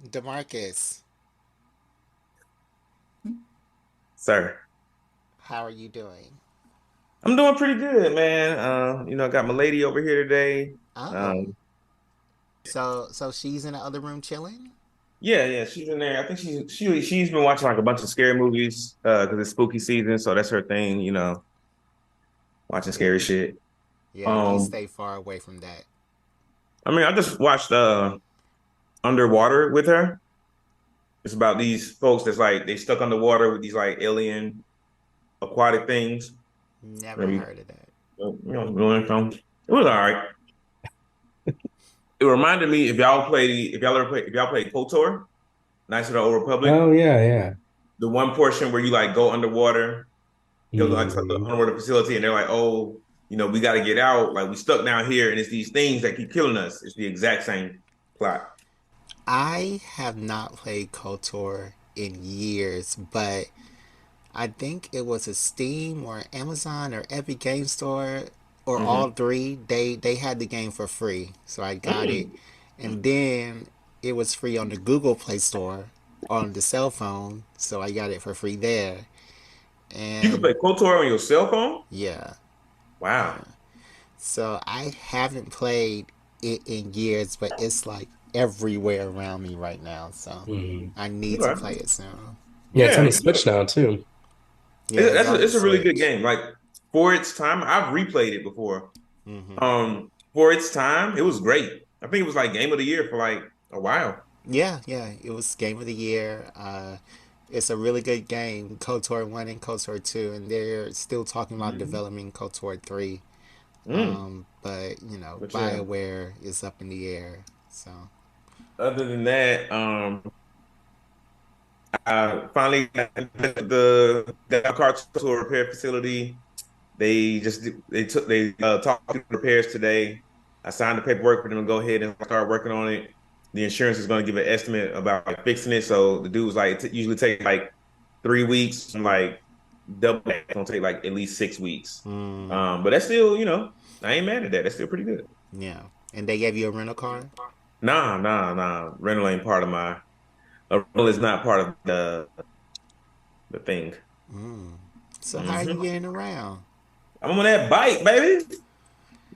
DeMarcus, Sir, how are you doing? I'm doing pretty good, man. I got my lady over here today. Oh, Um, so she's in the other room chilling? yeah, she's in there. I think she's been watching like a bunch of scary movies because it's spooky season, so that's her thing, watching scary shit. Yeah, you Um, stay far away from that. I mean, I just watched Underwater with her. It's about these folks that's like they stuck underwater with these like alien aquatic things. Never Maybe heard of that. it was all right. It reminded me if y'all played KOTOR, Knights of the Old Republic. Oh yeah, yeah. The one portion where you like go underwater, go like to the Hmm. underwater facility, and they're like, "Oh, we got to get out. Like we stuck down here, and it's these things that keep killing us." It's the exact same plot. I have not played KOTOR in years, but I think it was a Steam or Amazon or Epic Game Store or all Hmm. three. They had the game for free, so I got it, Mm. and then it was free on the Google Play Store on the cell phone, so I got it for free there. You can play And KOTOR on your cell phone. yeah, Wow. yeah. So I haven't played it in years, but it's like everywhere around me right now. So Hmm. I need to play Okay. it soon. Yeah, it's on Yeah, the Switch now too. Yeah, it's on the it's a really good Switch. game. Like for its time, I've replayed it before. Hmm. For its time, it was great. I think it was like game of the year for like a while. Yeah. It was Game of the Year. It's a really good game. KOTOR 1 and KOTOR 2, and they're still talking about Hmm. developing KOTOR 3. Mm. But, But yeah, BioWare is up in the air. So, other than that, I finally got the car to a repair facility. They talked to the repairs today. I signed the paperwork for them to go ahead and start working on it. The insurance is going to give an estimate about like, fixing it. So the dude was like, it usually take like 3 weeks. I'm like, double that. It's gonna take like at least 6 weeks. mm, But that's still, I ain't mad at that. That's still pretty good. yeah. And they gave you a rental car? Nah. Rental ain't part of my. A rental is not part of the thing. Mm. So, how are you Hmm. getting around? I'm on that bike, baby.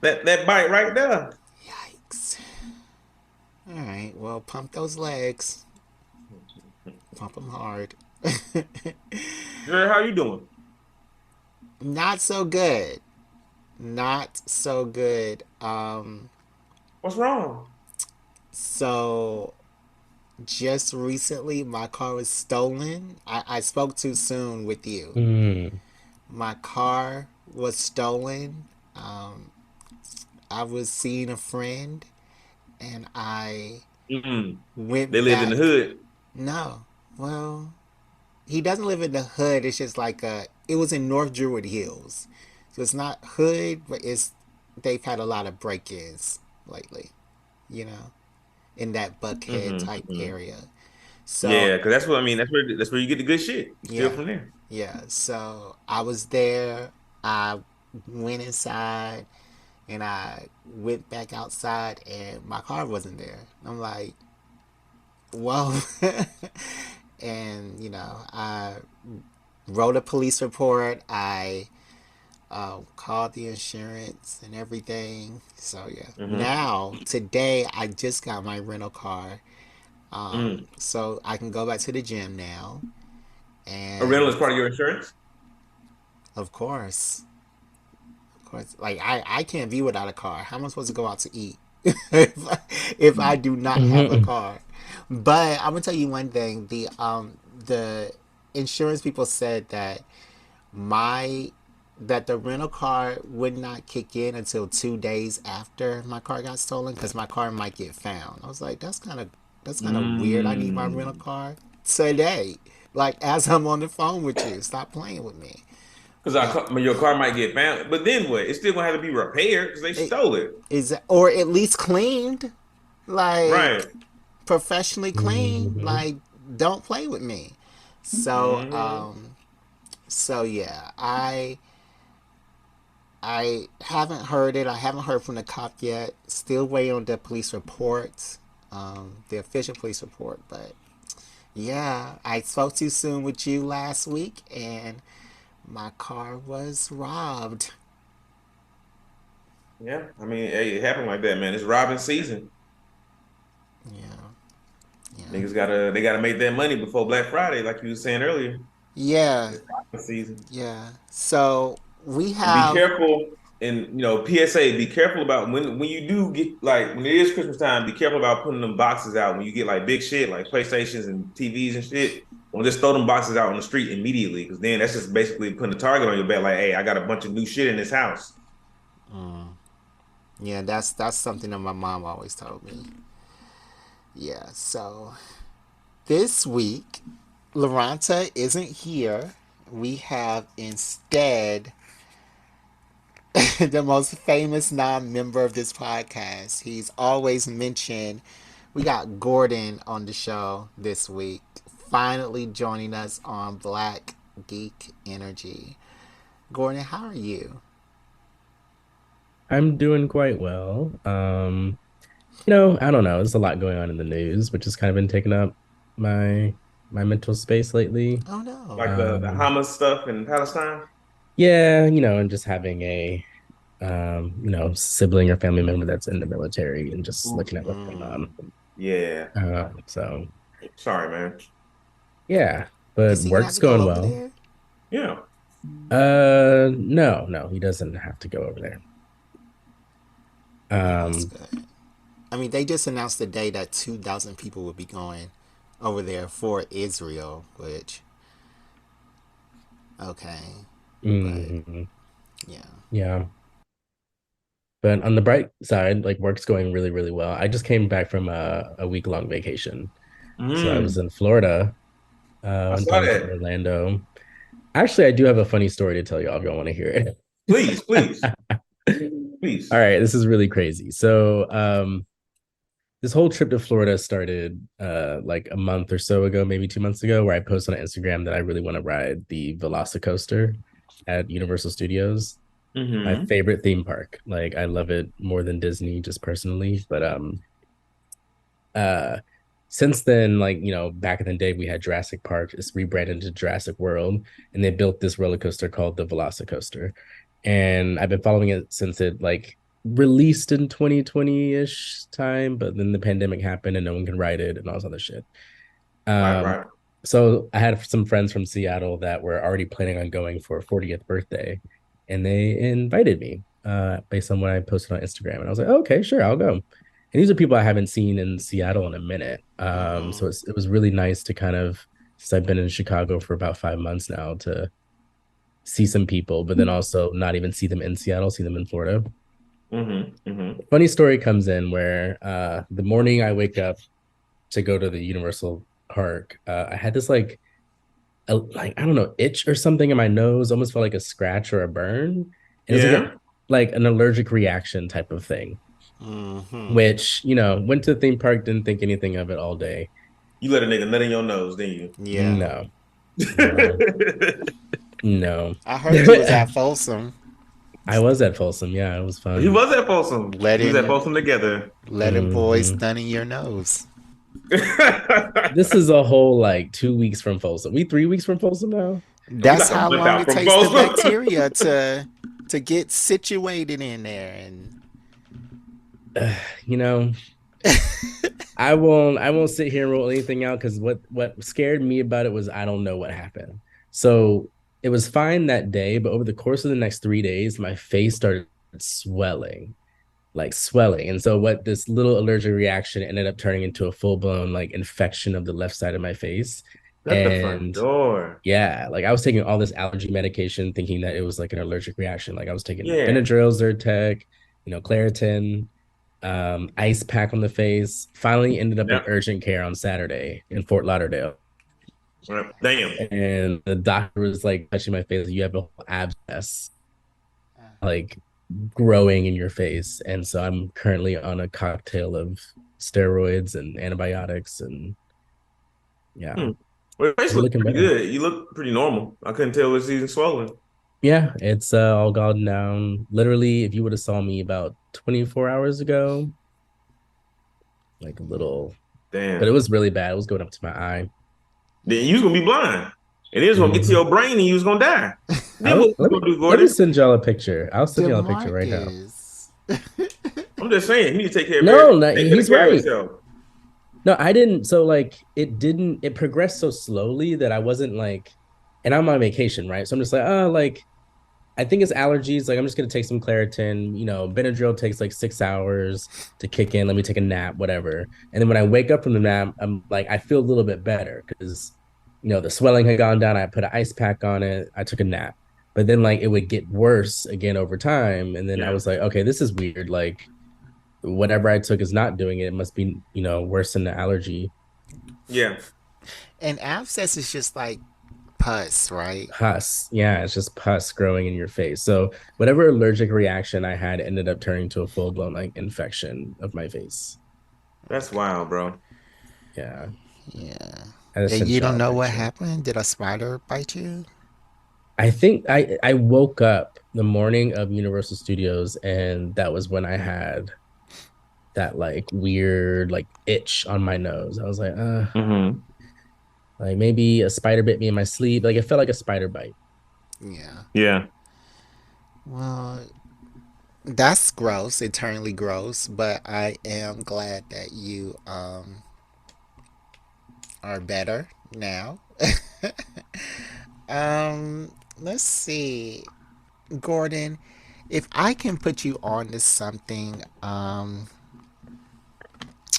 That bike right there. Yikes. All right, well, pump those legs. Pump them hard. Jerry, how you doing? Not so good. Not so good. What's wrong? So just recently my car was stolen. I spoke too soon with you. Mm. My car was stolen. I was seeing a friend and I Mm-mm. They went live in the back. hood. No. Well, he doesn't live in the hood. It's just like it was in North Druid Hills. So it's not hood, but they've had a lot of break-ins lately, you know, in that Buckhead Hmm. type Hmm. area. So Yeah, because that's what I mean. That's where you get the good shit. You steal yeah, from there. yeah. So I was there. I went inside and I went back outside and my car wasn't there. I'm like, whoa. And I wrote a police report. I called the insurance and everything. So yeah. Hmm. Now today I just got my rental car. Mm. So I can go back to the gym now. A rental is And part of your insurance. of course, like I can't be without a car. How am I supposed to go out to eat if I do not have a Mhm. car? But I'm gonna tell you one thing: the insurance people said that my that the rental car would not kick in until 2 days after my car got stolen because my car might get found. I was like, that's kind of weird. I need my rental Mm. car today, like as I'm on the phone with you. Stop playing with me. Because But your car might get found, but then what? It's still gonna have to be repaired because they it stole it. is, or at least cleaned, like Right. professionally cleaned. Mhm. Like, don't play with me. So, Hmm. so yeah, I haven't heard it. I haven't heard from the cop yet. Still waiting on the police reports. the official police report. But yeah, I spoke too soon with you last week, and my car was robbed. Yeah, I mean, hey, it happened like that, man. It's robbing season. Yeah, yeah, They gotta make that money before Black Friday, like you were saying earlier. yeah, It's robbing season. yeah. So we And be have. careful. And PSA, be careful about when you do get like when it is Christmas time. Be careful about putting them boxes out when you get like big shit like PlayStations and TVs and shit. Don't just throw them boxes out on the street immediately because then that's just basically putting a target on your back. Like, hey, I got a bunch of new shit in this house. Yeah, that's something that my mom always told me. Yeah. So this week, Loranta isn't here. We have instead the most famous non-member of this podcast. He's always mentioned. We got Gordon on the show this week, finally joining us on Black Geek Energy. Gordon, how are you? I'm doing quite well. I don't know. There's a lot going on in the news, which has kind of been taking up my mental space lately. Oh no. Like the Um, Hamas stuff in Palestine. yeah, and just having a sibling or family member that's in the military and just Ooh, looking at what's going on. yeah. So Sorry, man. yeah, but Is he gonna have work's to go going over well. there? Yeah. No, he doesn't have to go over there. Oh, that's Um, good. I mean, they just announced the day that 2,000 people will be going over there for Israel, which, okay. But, mhm, yeah. yeah. But on the bright side, like work's going really, really well. I just came back from a week long vacation. So I was Mm, in Florida, I went saw down to that. Orlando. Actually, I do have a funny story to tell y'all if y'all want to hear it. Please, please, All please. right, this is really crazy. So, this whole trip to Florida started like a month or so ago, maybe 2 months ago, where I posted on Instagram that I really want to ride the Velocicoaster at Universal Studios, my Mm-hmm. favorite theme park. Like I love it more than Disney, just personally. But uh since then, like back in the day we had Jurassic Park. It's rebranded to Jurassic World, and they built this roller coaster called the Velocicoaster, and I've been following it since it like released in 2020-ish time, but then the pandemic happened and no one can ride it and all this other shit. Right, um right. so I had some friends from Seattle that were already planning on going for a 40th birthday, and they invited me based on what I posted on Instagram. And I was like, oh, okay, sure, I'll go. And these are people I haven't seen in Seattle in a minute. So it was really nice to kind of, since I've been in Chicago for about 5 months now, to see some people, but then also not even see them in Seattle, see them in Florida. Mm-hmm. Mm-hmm. Funny story comes in where the morning I wake up to go to the Universal Park, I had this like I don't know, itch or something in my nose, almost felt like a scratch or a burn. And it was Yeah. like an allergic reaction type of thing, Mm-hmm. which, went to the theme park, didn't think anything of it all day. You let a nigga nut in your nose, didn't Yeah. No, no, you? no. I heard you was at Folsom I was at Folsom. Yeah, it was He fun. was at Folsom. We was at letting Folsom together. letting boys Hmm. nut in your nose. This is a whole like 2 weeks from Folsom. We 3 weeks from Folsom now. We That's like a how month long out it from takes the Folsom. bacteria to get situated in there and You know, I won't sit here and roll anything out because what scared me about it was I don't know what happened. So it was fine that day, but over the course of the next 3 days, my face started swelling, like swelling. And so what this little allergic reaction ended up turning into a full-blown like infection of the left side of my face. Shut the front And door. yeah, like I was taking all this allergy medication thinking that it was like an allergic reaction. Like I was taking Yeah. Benadryl, Zyrtec, Claritin, ice pack on the face. Finally ended up in Yep. urgent care on Saturday in Fort Lauderdale. Yep. Damn. And the doctor was like touching my face. You have a whole abscess like growing in your face. And so I'm currently on a cocktail of steroids and antibiotics. And yeah, Hmm. Well, your face we're looks looking pretty better. good. You look pretty normal. I couldn't tell it's even swollen. Yeah, it's all gone down. Literally, if you would have saw me about 24 hours ago, like a little, but it Damn. was really bad. It was going up to my eye. Then you was gonna be blind. And it was gonna get to Mhm. your brain and you was gonna die. Then what you gonna do, Let me Gordon? send y'all a picture. I'll send y'all a picture right now. DeMarcus. I'm just saying, he need to take care of No, everything. no, Take better he's care of right. himself. No, I didn't. So like it progressed so slowly that I wasn't like, and I'm on vacation, right? So I'm just like, oh, like I think it's allergies. Like I'm just gonna take some Claritin. Benadryl takes like 6 hours to kick in. Let me take a nap, whatever. And then when I wake up from the nap, I'm like, I feel a little bit better because the swelling had gone down. I put an ice pack on it. I took a nap, but then like it would get worse again over time. And then I Yeah. was like, okay, this is weird. Like whatever I took is not doing it. It must be worse than the allergy. Yeah. And abscess is just like pus, right? Pus. Yeah, it's just pus growing in your face. So whatever allergic reaction I had ended up turning to a full blown like infection of my face. That's wild, bro. Yeah. Yeah. I just And sent you y'all don't a know what picture. happened? Did a spider bite you? I think I woke up the morning of Universal Studios and that was when I had that like weird like itch on my nose. I was Mm-hmm. like maybe a spider bit me in my sleep. Like it felt like a spider bite. Yeah. Yeah. Well, that's gross, eternally gross, but I am glad that you are better now. Let's see. Gordon, if I can put you on to something,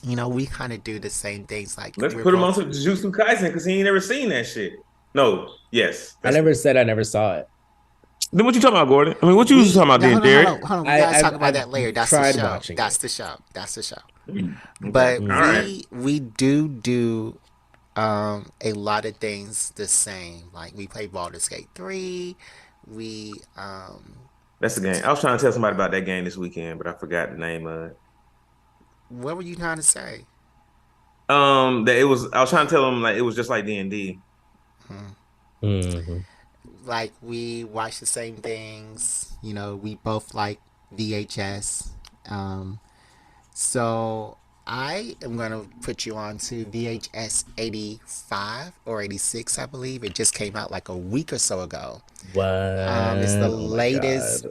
we kind of do the same things. Like Let's we're put him on both. some Jujutsu Kaisen because he ain't never seen that shit. No. Yes. I That's never said I never saw it. then what you talking about, Gordon? I mean, what you was We talking about now then, hold on, hold Derek? on, hold on. We I, gotta talk I've about I've that later. That's the tried show. watching That's it. the show. That's the show. Okay. But All right. we do a lot of things the same. Like we play Baldur's Gate 3. We That's the game. I was trying to tell somebody about that game this weekend, but I forgot the name of it. what were you trying to say? That it was. I was trying to tell them like it was just like D&D. Mhm. Like we watch the same things. We both like VHS. Um, so I am gonna put you on to VHS 85 or 86, I believe. It just came out like a week or so ago. What? It's the Oh my God. latest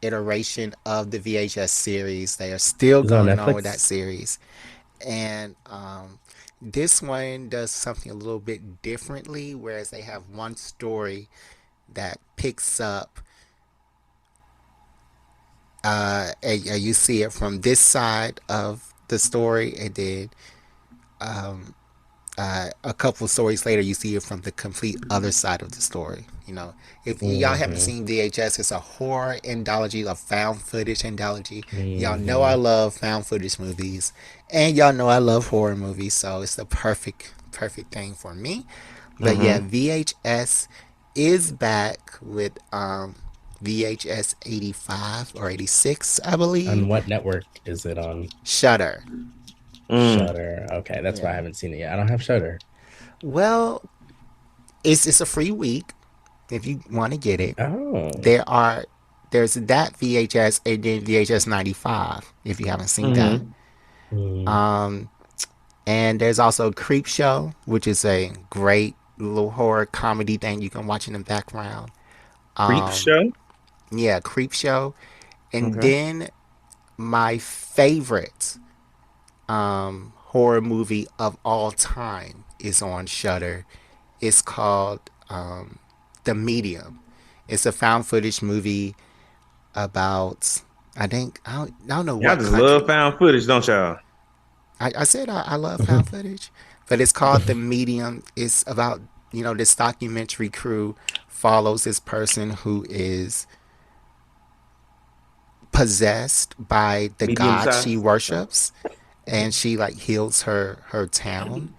iteration of the VHS series. They are still Is it on going on with that Netflix? series, and this one does something a little bit differently. Whereas they have one story that picks up, and you see it from this side of the story, and then a couple stories later, you see it from the complete other side of the story. If y'all haven't Hmm. seen VHS, it's a horror anthology, a found footage anthology. Y'all know I Hmm. love found footage movies, and y'all know I love horror movies, so it's the perfect thing for me. But yeah, Mm-hmm. VHS is back with VHS 85 or 86, I believe. On what network is it on? Shutter. Mm. Shutter. Okay, that's why I Yeah. haven't seen it yet. I don't have Shutter. Well, it's a free week if you want to get it. Oh. There's that VHS and then VHS 95 if you haven't seen that. Mm-hmm. Mm. Um, and there's also Creep Show, which is a great little horror comedy thing you can watch in the background. Creep Um, show. yeah, Creep Show. And Okay. then my favorite horror movie of all time is on Shutter. It's called The Medium. It's a found footage movie about, I don't know Y'all what just love country. found footage, don't y'all? I said I love found footage, but it's called The Medium. It's about, this documentary crew follows this person who is possessed by the Medium god she size. worships, and she like heals her town,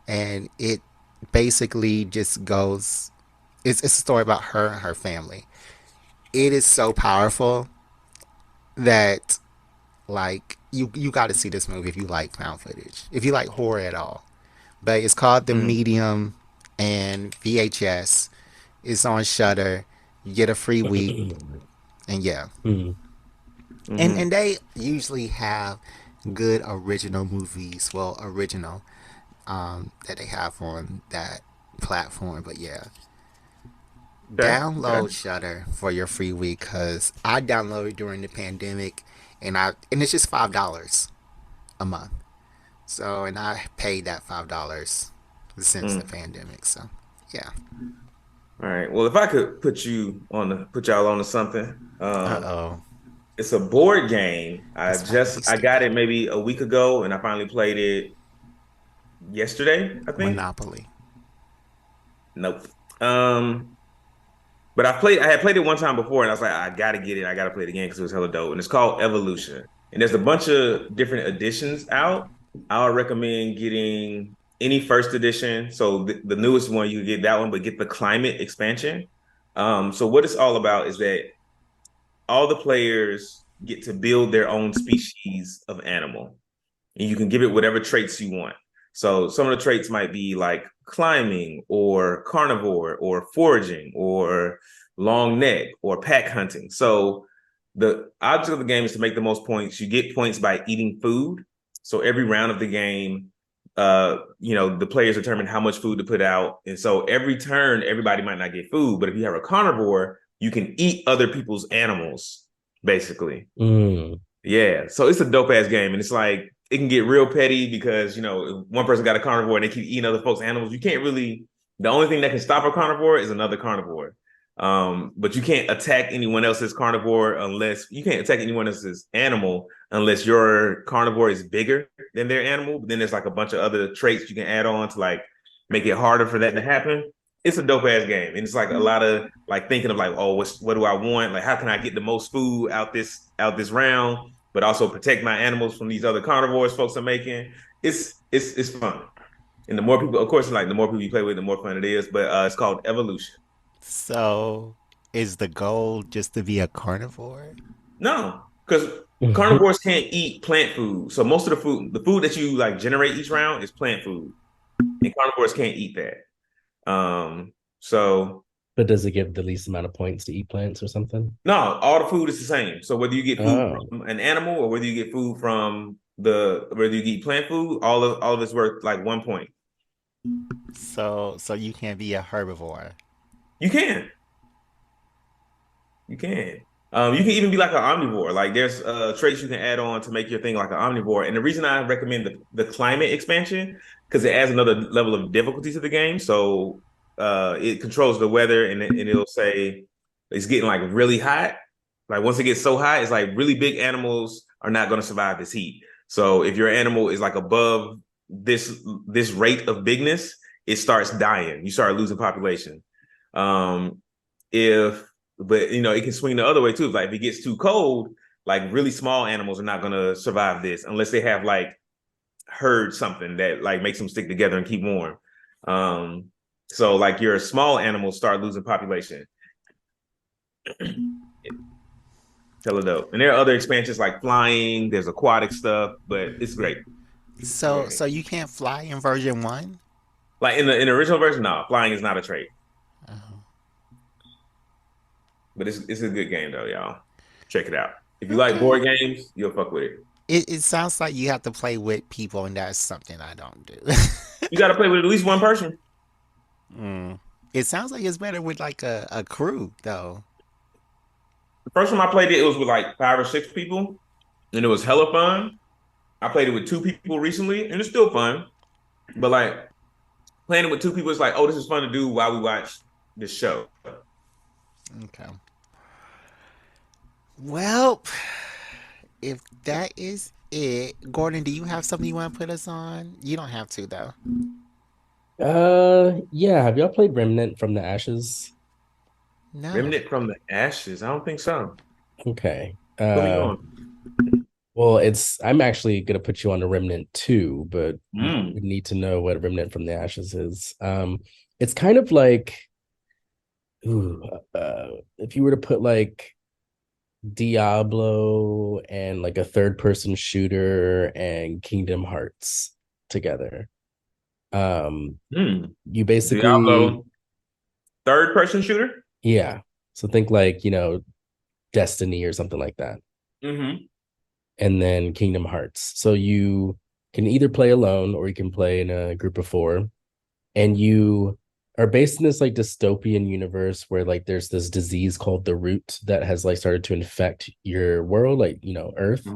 and it basically just goes. It's a story about her and her family. It is so powerful that like you got to see this movie if you like found footage, if you like horror at all. But it's called The Mm. Medium, and VHS. It's on Shutter. You get a free week, and yeah, Mm. and Mm-hmm. and they usually have good original movies. Well, original that they have on that platform. But yeah, Okay. Okay. download Shutter for your free week because I downloaded during the pandemic, and it's just $5 a month. So and I paid that $5 since the Mm. pandemic. So yeah. All right. Well, if I could put y'all on to something. Uh oh. It's a board game. It's about to be I got stupid. it maybe a week ago, and I finally played it yesterday, I think. Monopoly. Nope. But I had played it one time before, and I was like, I gotta get it. I gotta play it again because it was hella dope. And it's called Evolution. And there's a bunch of different editions out. I would recommend getting any first edition. So the newest one, you can get that one, but get the climate expansion. So what it's all about is that all the players get to build their own species of animal, and you can give it whatever traits you want. So some of the traits might be like climbing or carnivore or foraging or long neck or pack hunting. So the object of the game is to make the most points. You get points by eating food. So every round of the game, the players determine how much food to put out. And so every turn, everybody might not get food, but if you have a carnivore, you can eat other people's animals, basically. Mm. Yeah, so it's a dope ass game, and it's like it can get real petty because if one person got a carnivore and they keep eating other folks' animals. You can't really. The only thing that can stop a carnivore is another carnivore. But you can't attack anyone else's carnivore unless you can't attack anyone else's animal unless your carnivore is bigger than their animal. But then there's like a bunch of other traits you can add on to like make it harder for that to happen. It's a dope ass game, and it's like a lot of like thinking of like, oh, what do I want? Like, how can I get the most food out this round, but also protect my animals from these other carnivores folks are making. It's fun, and the more people, of course, like the more people you play with, the more fun it is. But it's called Evolution. So is the goal just to be a carnivore? No, because carnivores can't eat plant food, so most of the food that you like generate each round is plant food, and carnivores can't eat that. So But does it give the least amount of points to eat plants or something? no, all the food is the same. So whether you get food Oh, from an animal or whether you get food from whether you eat plant food, all of it's worth like 1 point. So you can't be a herbivore. You can, you can. You can even be like an omnivore. Like there's traits you can add on to make your thing like an omnivore. And the reason I recommend the climate expansion because it adds another level of difficulty to the game. So it controls the weather and it'll say it's getting like really hot. Like once it gets so hot, it's like really big animals are not going to survive this heat. So if your animal is like above this rate of bigness, it starts dying. You start losing population. If but it can swing the other way too. Like if it gets too cold, like really small animals are not going to survive this unless they have like herd something that like makes them stick together and keep warm. So like your small animals start losing population. Hella dope. And there are other expansions like flying. There's aquatic stuff, but it's great. So you can't fly in version one? Like in the original version, no, flying is not a trait. Oh. But it's a good game though, y'all. Check it out. If you like Okay. board games, you'll fuck with it. It sounds like you have to play with people, and that's something I don't do. You got to play with at least one person. Mm. It sounds like it's better with like a crew, though. The first time I played it, it was with like 5 or 6 people, and it was hella fun. I played it with 2 people recently, and it's still fun. But like playing it with 2 people, it's like, oh, this is fun to do while we watch this show. Okay. Well, if that is it, Gordon, do you have something you want to put us on? You don't have to, though. yeah. Have y'all played Remnant from the Ashes? No. Remnant from the Ashes. I don't think so. Okay. Put me on. Well, I'm actually gonna put you on the Remnant 2, but you Mm. would need to know what Remnant from the Ashes is. It's kind of like, ooh, if you were to put like Diablo and like a third person shooter and Kingdom Hearts together. Mm. You basically, Diablo, third person shooter. yeah. So think like, Destiny or something like that. Mm-hmm. and then Kingdom Hearts. So you can either play alone or you can play in a group of four, and you are based in this like dystopian universe where like there's this disease called the root that has like started to infect your world, like Earth,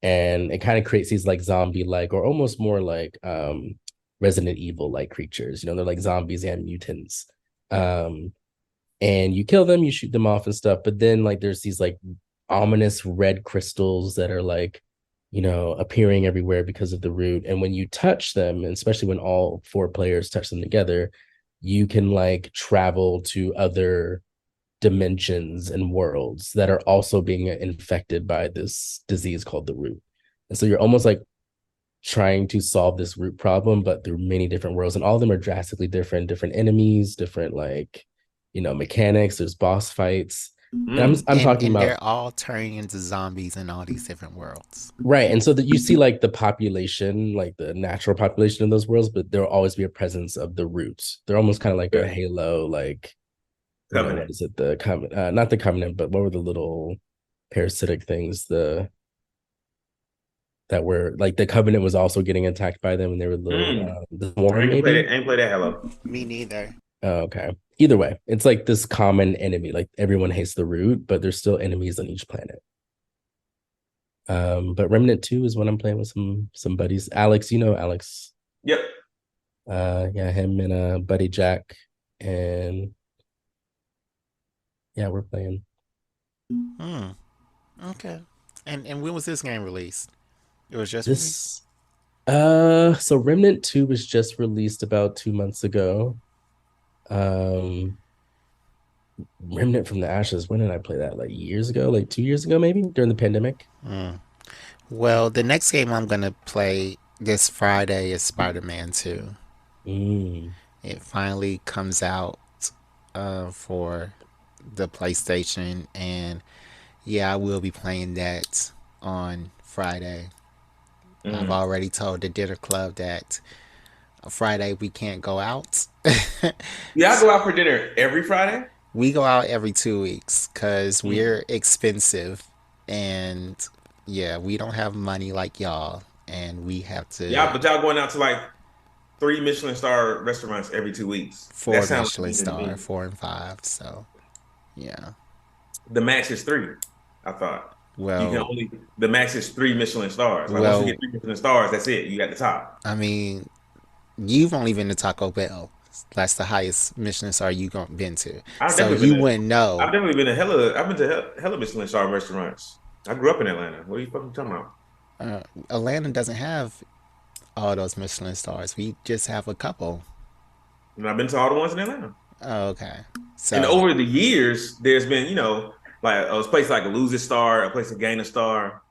and it kind of creates these like zombie like or almost more like Resident Evil like creatures. They're like zombies and mutants. And you kill them, you shoot them off and stuff, but then like there's these like ominous red crystals that are like appearing everywhere because of the root. And when you touch them, and especially when all four players touch them together, you can like travel to other dimensions and worlds that are also being infected by this disease called the root. And so you're almost like trying to solve this root problem, but through many different worlds. And all of them are drastically different enemies, different like, mechanics. There's boss fights. And I'm talking about, they're all turning into zombies in all these different worlds. right. And so that you see like the population, like the natural population of those worlds, but there'll always be a presence of the roots. They're almost kind of like a Halo, like what is it? The Covenant, not the Covenant, but what were the little parasitic things? That were like the Covenant was also getting attacked by them, and they were little the Swarm. I ain't play that Halo. Me neither. Oh, okay. Either way, it's like this common enemy. Like everyone hates the root, but there's still enemies on each planet. But Remnant 2 is what I'm playing with some buddies. Alex, Alex. Yep. Yeah, him and buddy Jack, and yeah, we're playing. Okay. And when was this game released? It was just released? So Remnant 2 was just released about 2 months ago. Remnant from the Ashes, when did I play that? Like years ago, like 2 years ago, maybe during the pandemic. Well, the next game I'm gonna play this Friday is Spider-Man 2. It finally comes out for the PlayStation, and yeah, I will be playing that on Friday. I've already told the dinner club that Friday we can't go out. Y'all go out for dinner every Friday? We go out every 2 weeks because we're expensive, and yeah, we don't have money like y'all, and we have to. Yeah, but y'all going out to like 3 Michelin star restaurants every 2 weeks. 4 Michelin star, 4 and 5. So, yeah. The max is 3. I thought. Well, the max is 3 Michelin stars. Like once you get 3 Michelin stars, that's it. You got the top. I mean, you've only been to Taco Bell. That's the highest Michelin star you've been to. So you wouldn't know. I've definitely been to I've been to hella Michelin star restaurants. I grew up in Atlanta. What are you fucking talking about? Atlanta doesn't have all those Michelin stars. We just have a couple. And I've been to all the ones in Atlanta. Oh, okay. So, and over the years, there's been, like a place like a Lose a Star, a place to Gain a Star.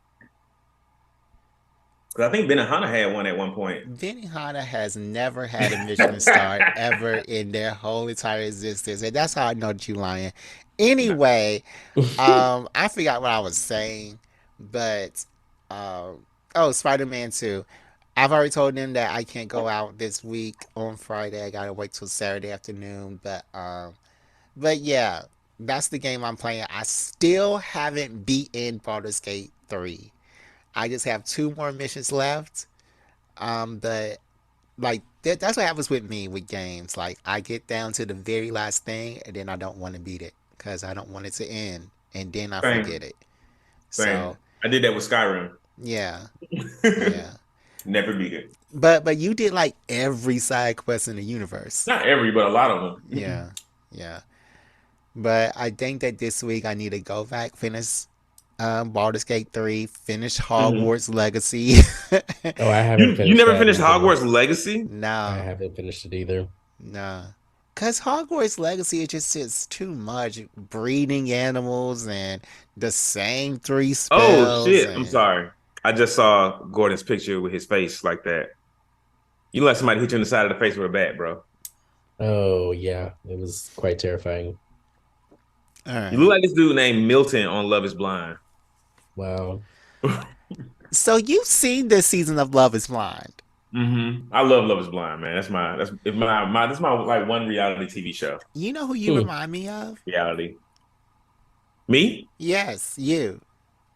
Because I think Benihana had one at one point. Benihana has never had a Michelin star ever in their whole entire existence. And that's how I know that you're lying. Anyway, I forgot what I was saying. But, Spider-Man 2. I've already told them that I can't go out this week on Friday. I gotta wait till Saturday afternoon. But yeah, that's the game I'm playing. I still haven't beaten Baldur's Gate 3. I just have 2 more missions left. But like that's what happens with me with games. Like I get down to the very last thing and then I don't want to beat it because I don't want it to end, and then I forget it. So I did that with Skyrim. Yeah. Yeah. Never beat it. But you did like every side quest in the universe. Not every, but a lot of them. Yeah. Yeah. But I think that this week I need to go back, finish Baldur's Gate 3, finish Hogwarts Legacy. Oh, I haven't finished. You never finished Hogwarts Legacy? No. I haven't finished it either. No. Because Hogwarts Legacy is too much. Breeding animals and the same 3 spells. Oh, shit. I'm sorry. I just saw Gordon's picture with his face like that. You let somebody hit you in the side of the face with a bat, bro. Oh, yeah. It was quite terrifying. All right. You look like this dude named Milton on Love is Blind. Wow. So you've seen this season of Love is Blind. I love Love is Blind, man. That's my like one reality TV show. You know who you remind me of? Reality. Me? Yes, you.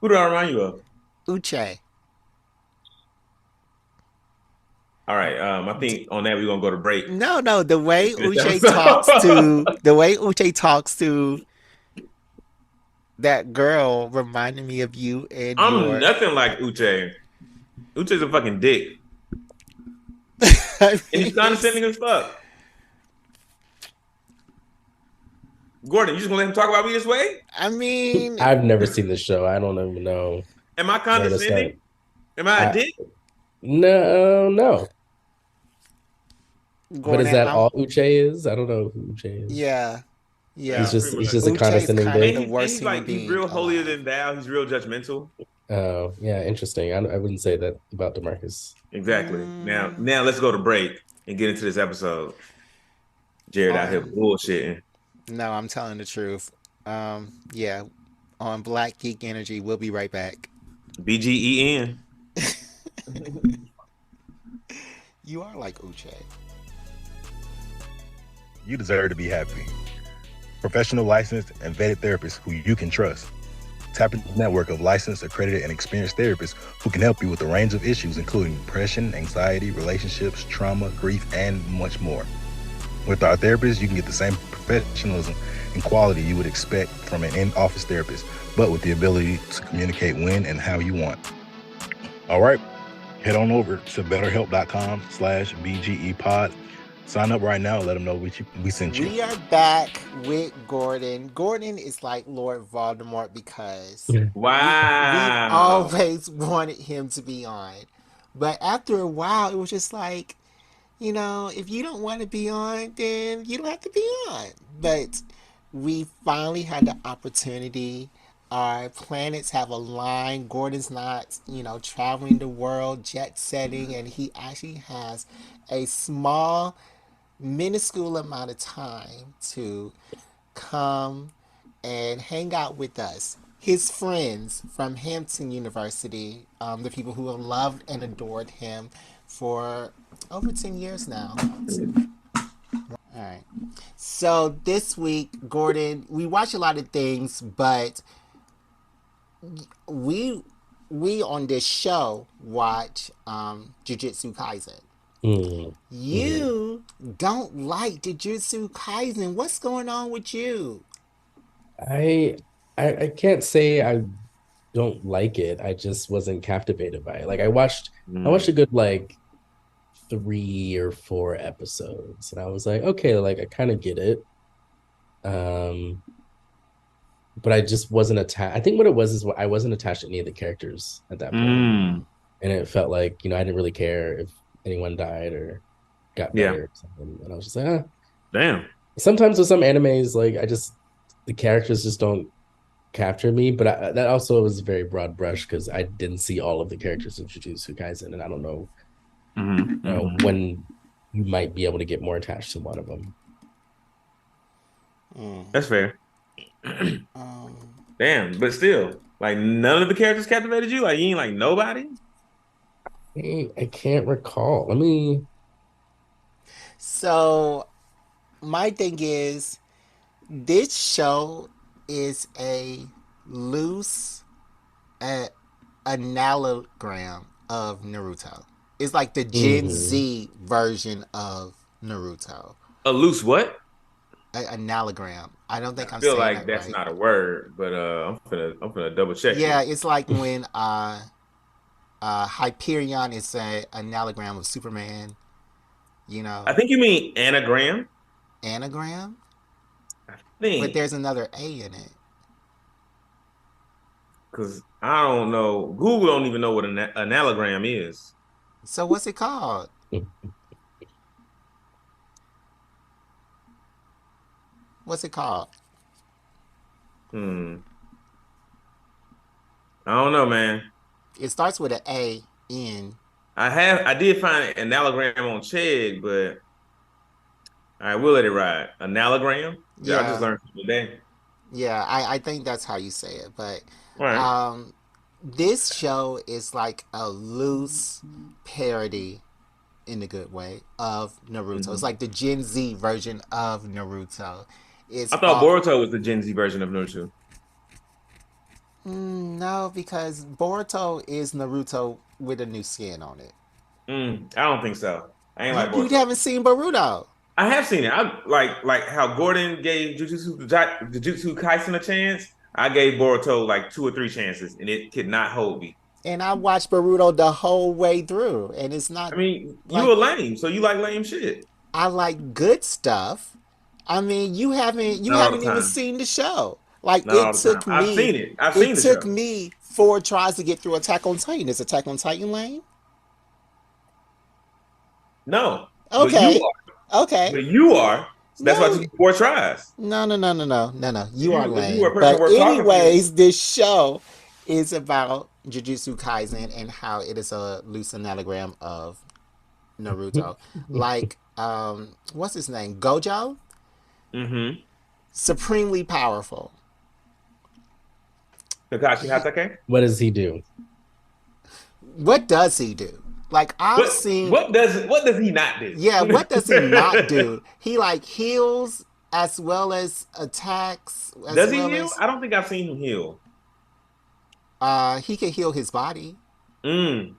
Who do I remind you of? Uche. All right. I think on that we're gonna go to break. No, the way This Uche episode. talks to that girl reminded me of you and I'm your. nothing like Uche. Uche's a fucking dick, I and mean, he's condescending as fuck. Gordon, you just gonna let him talk about me this way? I mean, I've never seen the show. I don't even know Am I where to start. condescending? Am I a I, dick? no. But is Gordon, that I'm all Uche is? I don't know who Uche is. yeah, Yeah, yeah. pretty He's much. just a Uche's condescending kind of dick. the And worst he's human like he's being real holier alive. than thou. He's real judgmental. Oh, yeah, interesting. I wouldn't say that about DeMarcus. Exactly. Now let's go to break and get into this episode. Jared out here bullshitting. No, I'm telling the truth. Yeah, on Black Geek Energy, we'll be right back. BGEN. You are like Uche. You deserve to be happy. Professional, licensed, and vetted therapists who you can trust. Tap into the network of licensed, accredited, and experienced therapists who can help you with a range of issues, including depression, anxiety, relationships, trauma, grief, and much more. With our therapists, you can get the same professionalism and quality you would expect from an in-office therapist, but with the ability to communicate when and how you want. All right, head on over to betterhelp.com/BGEpod. Sign up right now. Let them know we sent you. We are back with Gordon. Gordon is like Lord Voldemort because we Wow. always wanted him to be on. But after a while, it was just like, if you don't want to be on, then you don't have to be on. But we finally had the opportunity. Our planets have aligned. Gordon's not, traveling the world, jet setting, and he actually has a small, minuscule amount of time to come and hang out with us. His friends from Hampton University, the people who have loved and adored him for over 10 years now. All right. So this week, Gordon, we watch a lot of things, but we on this show watch Jujutsu Kaisen. You don't like Jujutsu Kaisen. What's going on with you? I can't say I don't like it. I just wasn't captivated by it. Like I watched a good like 3 or 4 episodes, and I was like, okay, like I kind of get it. But I just wasn't attached. I think what it was is I wasn't attached to any of the characters at that point, and it felt like I didn't really care if anyone died or got better or something. And I was just like, damn. Sometimes with some animes, like the characters just don't capture me. But that also was a very broad brush because I didn't see all of the characters in Jujutsu Kaisen, and I don't know, when you might be able to get more attached to one of them. That's fair. Damn, but still, like none of the characters captivated you. Like you ain't like nobody. I can't recall. Let me. So, my thing is, this show is a loose analogram of Naruto. It's like the Gen Z version of Naruto. A loose what? Analogram. I don't think I'm feel saying like that that's right. not a word, but I'm gonna double check. Yeah, it's like when Hyperion is an analogram of Superman. I think you mean anagram. Anagram? I think. But there's another A in it. Because I don't know. Google don't even know what an analogram is. So what's it called? What's it called? I don't know, man. It starts with an A, N. I did find an analogram on Chegg, but all right, we'll let it ride. Analogram? Yeah, I just learned something today. Yeah, I think that's how you say it. But Right. This show is like a loose parody, in a good way, of Naruto. It's like the Gen Z version of Naruto. I thought Boruto was the Gen Z version of Naruto. No, because Boruto is Naruto with a new skin on it. I don't think so. I ain't like You Boruto. haven't seen Boruto. I have seen it. I like how Gordon gave Jujutsu Kaisen a chance. I gave Boruto like 2 or 3 chances, and it could not hold me. And I watched Boruto the whole way through, and it's not I mean, like you a lame, so you like lame shit. I like good stuff. I mean, you Not all haven't the even time. seen the show. Like Not all the time. I've seen it. I've seen it the took show. me 4 tries to get through Attack on Titan. Is Attack on Titan lame? No, but you Okay. are. Okay. But you are. So that's why it No, took you 4 tries. no. You are You are a lame. person But worth talking to. anyways, this show is about Jujutsu Kaisen and how it is a loose anagram of Naruto. Like, what's his name? Gojo? Mm-hmm. Supremely powerful. Kakashi He, Hatake. What does he do? what does he do? Like I've What seen what does he not do? yeah, what does he not do? He like heals as well as attacks as Does he well heal? as I don't think I've seen him heal. he can heal his body. Mm.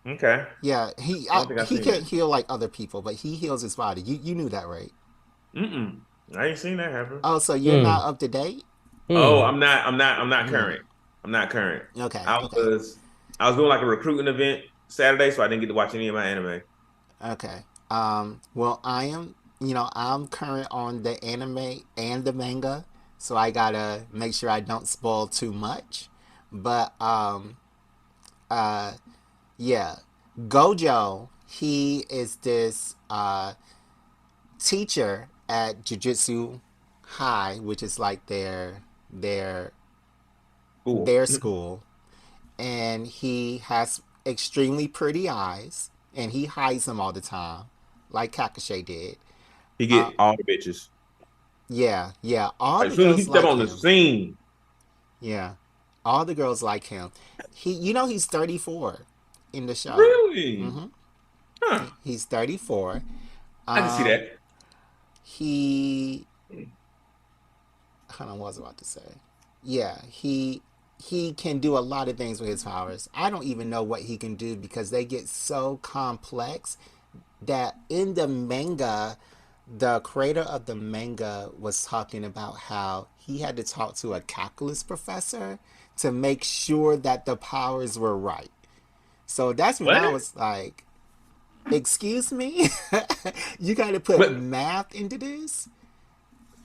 Okay. Yeah, I don't think I've he seen can't it. heal like other people, but he heals his body. You knew that, right? Mm-mm. I ain't seen that happen. Oh, so you're Hmm. not up to date? Oh, Hmm. I'm not Mm. current. I'm not current. Okay, I okay, was I was doing like a recruiting event Saturday, so I didn't get to watch any of my anime. okay. Well, I'm current on the anime and the manga, so I gotta make sure I don't spoil too much. But uh, yeah, Gojo, he is this teacher at Jujutsu High, which is like their Cool. their school, and he has extremely pretty eyes, and he hides them all the time, like Kakashi did. He Uh, get all the bitches. yeah, all As the soon as he girls step like on the him. scene. Yeah, all the girls like him. He's 34 in the show. Really? hmm Huh. He's 34. I can see Um, that. he hold on, what was I about to say? Yeah, he can do a lot of things with his powers. I don't even know what he can do because they get so complex that in the manga, the creator of the manga was talking about how he had to talk to a calculus professor to make sure that the powers were right. So that's when What? I was like, excuse me? You got to put But math into this?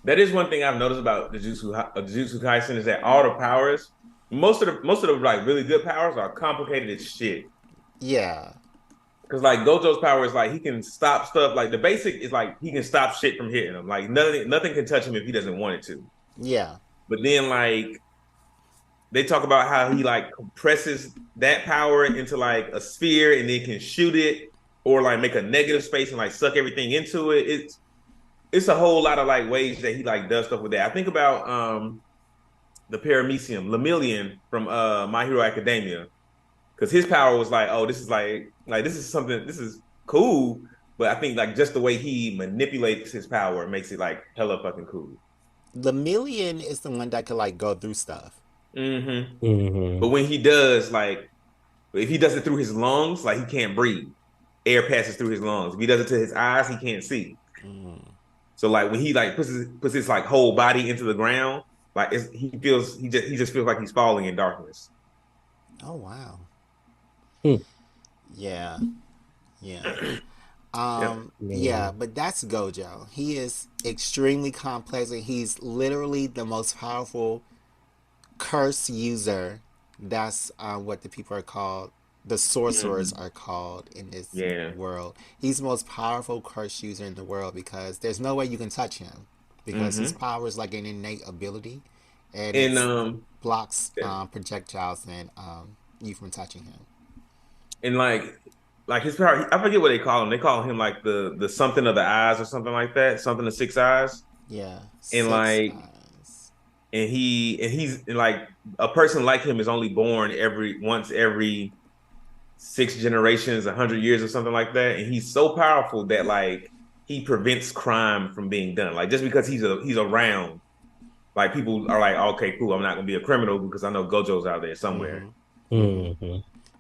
that is one thing I've noticed about the Jujutsu Kaisen is that all the powers, most of the like really good powers are complicated as shit. Yeah. Because like Gojo's power is like he can stop stuff. Like the basic is like he can stop shit from hitting him. Like nothing can touch him if he doesn't want it to. Yeah. But then like they talk about how he like compresses that power into like a sphere and then can shoot it or like make a negative space and like suck everything into it. It's a whole lot of like ways that he like does stuff with that. I think about the Paramecium, Lemillion from My Hero Academia. Because his power was like, oh, this is like this is something, this is cool. But I think like just the way he manipulates his power makes it like hella fucking cool. Lemillion is the one that could like go through stuff. Mm-hmm. Hmm. But when he does, like, if he does it through his lungs, like he can't breathe. Air passes through his lungs. If he does it to his eyes, he can't see. Mm. So like when he like puts his like whole body into the ground, like he just feels like he's falling in darkness. Oh wow. Hmm. Yeah. Yeah. Yep. Yeah, but that's Gojo. He is extremely complex and he's literally the most powerful curse user. That's what the people are called. The sorcerers Mm-hmm. are called in this Yeah. world. He's the most powerful curse user in the world because there's no way you can touch him because his Mm-hmm. power is like an innate ability and And it blocks yeah. projectiles and you from touching him. And like his power, I forget what they call him. They call him like the something of the eyes or something like that, something of 6 eyes. Yeah, And six like eyes. he's like a person like him is only born every 6 generations, 100 years or something like that. And he's so powerful that like he prevents crime from being done. Like just because he's around, Like people are like, okay, cool, I'm not gonna be a criminal because I know Gojo's out there somewhere.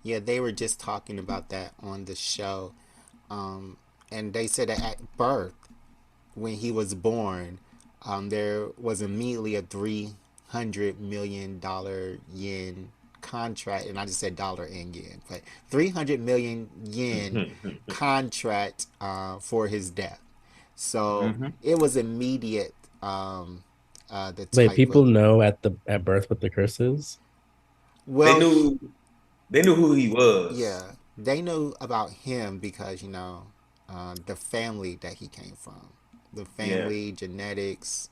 Yeah, they were just talking about that on the show. And they said that at birth, when he was born, there was immediately a $300 million yen contract, and I just said dollar and yen, but 300 million yen contract for his death. So Hmm. it was immediate. The Wait, type people of know at birth what the curse is? They well, knew they knew who he was. yeah, they knew about him because the family that he came from, the Yeah. family genetics.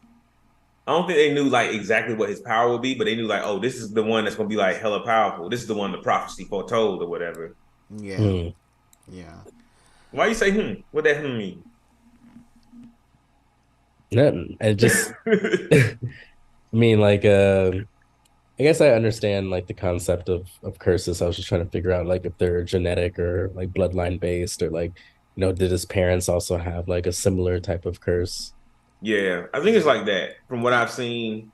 I don't think they knew like exactly what his power would be, but they knew like, oh, this is the one that's gonna be like hella powerful. This is the one the prophecy foretold or whatever. Yeah, Hmm. yeah. Why you say What that mean? Nothing. I just, I mean, like, I guess I understand like the concept of curses. I was just trying to figure out like if they're genetic or like bloodline based or like, did his parents also have like a similar type of curse? Yeah, I think it's Yeah. like that. From what I've seen, Yeah.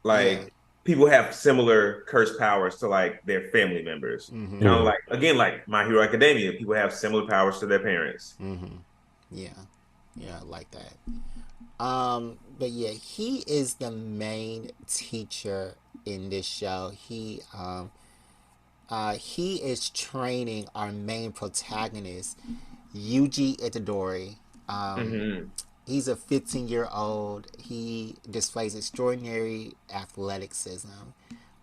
like people have similar curse powers to like their family members. Mm-hmm. Kind of Hmm. like again, like My Hero Academia, people have similar powers to their parents. Mm-hmm. Yeah. Yeah, like that. But yeah, he is the main teacher in this show. He is training our main protagonist, Yuji Itadori. Um, Hmm. he's a 15-year-old. He displays extraordinary athleticism.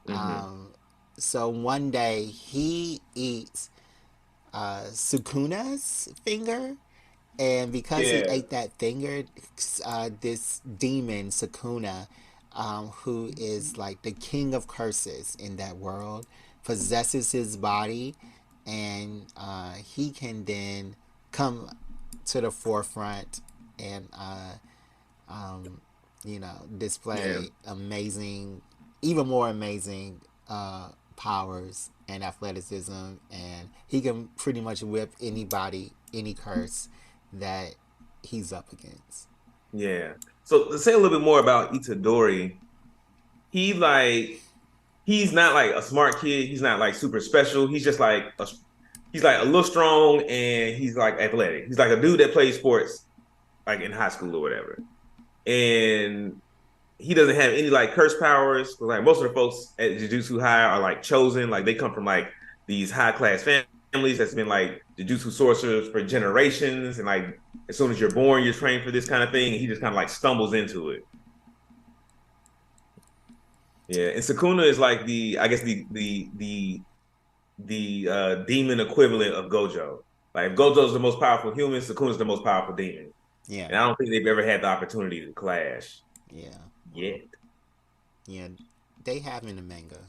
Hmm. Um, so one day he eats Sukuna's finger, and because he Yeah, ate that finger, this demon Sukuna, who is like the king of curses in that world, possesses his body, and he can then come to the forefront and yeah, display amazing, even more amazing powers and athleticism, and he can pretty much whip anybody, any curse that he's up against. yeah. So to say a little bit more about Itadori, he like he's not like a smart kid. He's not like super special. He's just like he's like a little strong and he's like athletic. He's like a dude that plays sports like in high school or whatever. And he doesn't have any like curse powers. Like most of the folks at Jujutsu High are like chosen. Like they come from like these high class families that's been like Jujutsu sorcerers for generations. And like as soon as you're born, you're trained for this kind of thing. And he just kind of like stumbles into it. Yeah, and Sukuna is like I guess the demon equivalent of Gojo. Like if Gojo's the most powerful human, Sukuna's the most powerful demon. Yeah, And I don't think they've ever had the opportunity to clash yeah, yet. yeah. They have in the manga.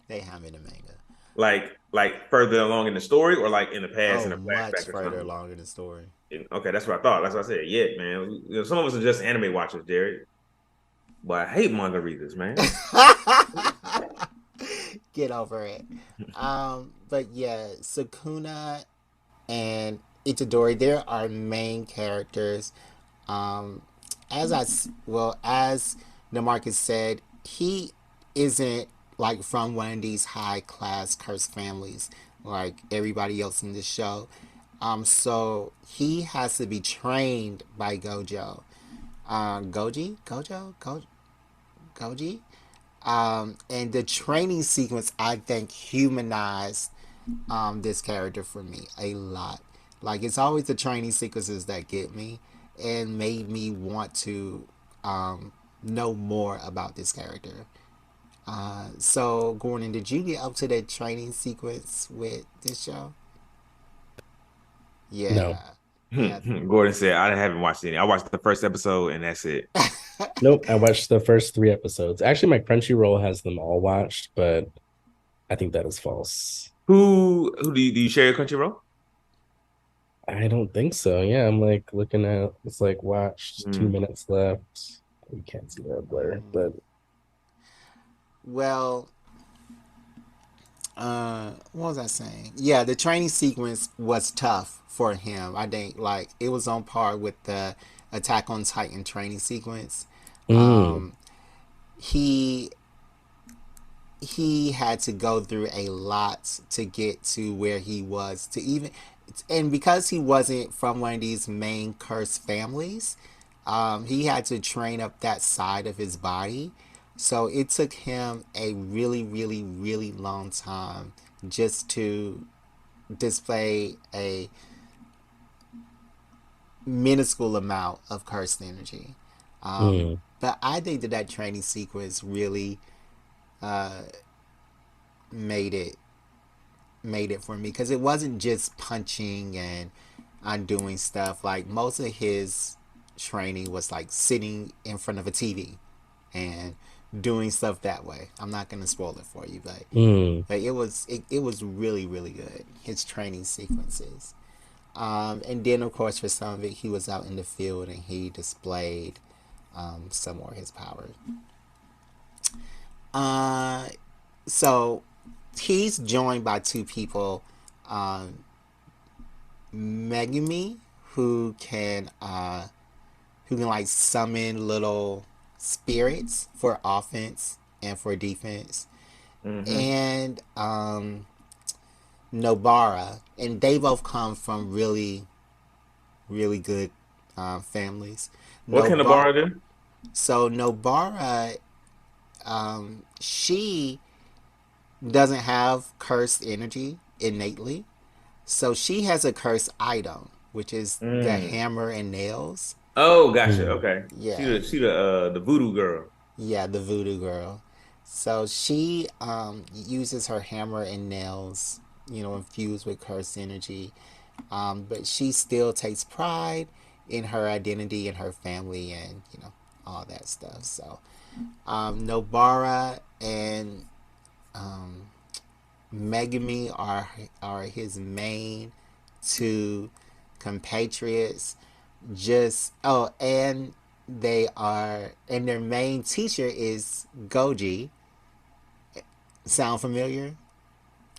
They have in the manga. like further along in the story or like in the past Oh, in a much flashback or further something. along in the story. Okay, that's what I thought. That's what I said. Yeah, man. Some of us are just anime watchers, Jared. But I hate manga readers, man. Get over it. But yeah, Sukuna and Itadori, they're our main characters. Um, as Demarcus said, he isn't like from one of these high class cursed families like everybody else in the show. So he has to be trained by Gojo. Goji. And the training sequence, I think, humanized this character for me a lot. Like it's always the training sequences that get me and made me want to know more about this character. So, Gordon, did you get up to the training sequence with this show? No. Yeah, yeah. Gordon said, I haven't watched any. I watched the first episode and that's it. Nope. I watched the first 3 episodes. Actually, my Crunchyroll has them all watched, but I think that is false. Who do you share your Crunchyroll? I don't think so. Yeah, I'm like looking at it's like watched, Hmm. 2 minutes left. You can't see that blur, but Well, what was I saying? Yeah, the training sequence was tough for him. I think like it was on par with the Attack on Titan training sequence. He had to go through a lot to get to where he was, to even, and because he wasn't from one of these main cursed families, he had to train up that side of his body. So it took him a really, really, really long time just to display a minuscule amount of cursed energy. But I think that training sequence really made it for me, because it wasn't just punching and undoing stuff. Like, most of his training was like sitting in front of a TV and doing stuff that way. I'm not gonna spoil it for you, but it was really, really good, his training sequences. And then of course for some of it he was out in the field and he displayed some more of his power. So he's joined by two people, Megumi, who can like summon little spirits for offense and for defense, and Nobara, and they both come from really, really good families. What can Nobara do? So Nobara, she doesn't have cursed energy innately, so she has a cursed item, which is the hammer and nails. Oh, gotcha. Okay. Yeah. She the voodoo girl. Yeah, the voodoo girl. So she uses her hammer and nails, infused with cursed energy. But she still takes pride in her identity and her family and, all that stuff. So Nobara and Megumi are his main two compatriots. And their main teacher is Goji. Sound familiar?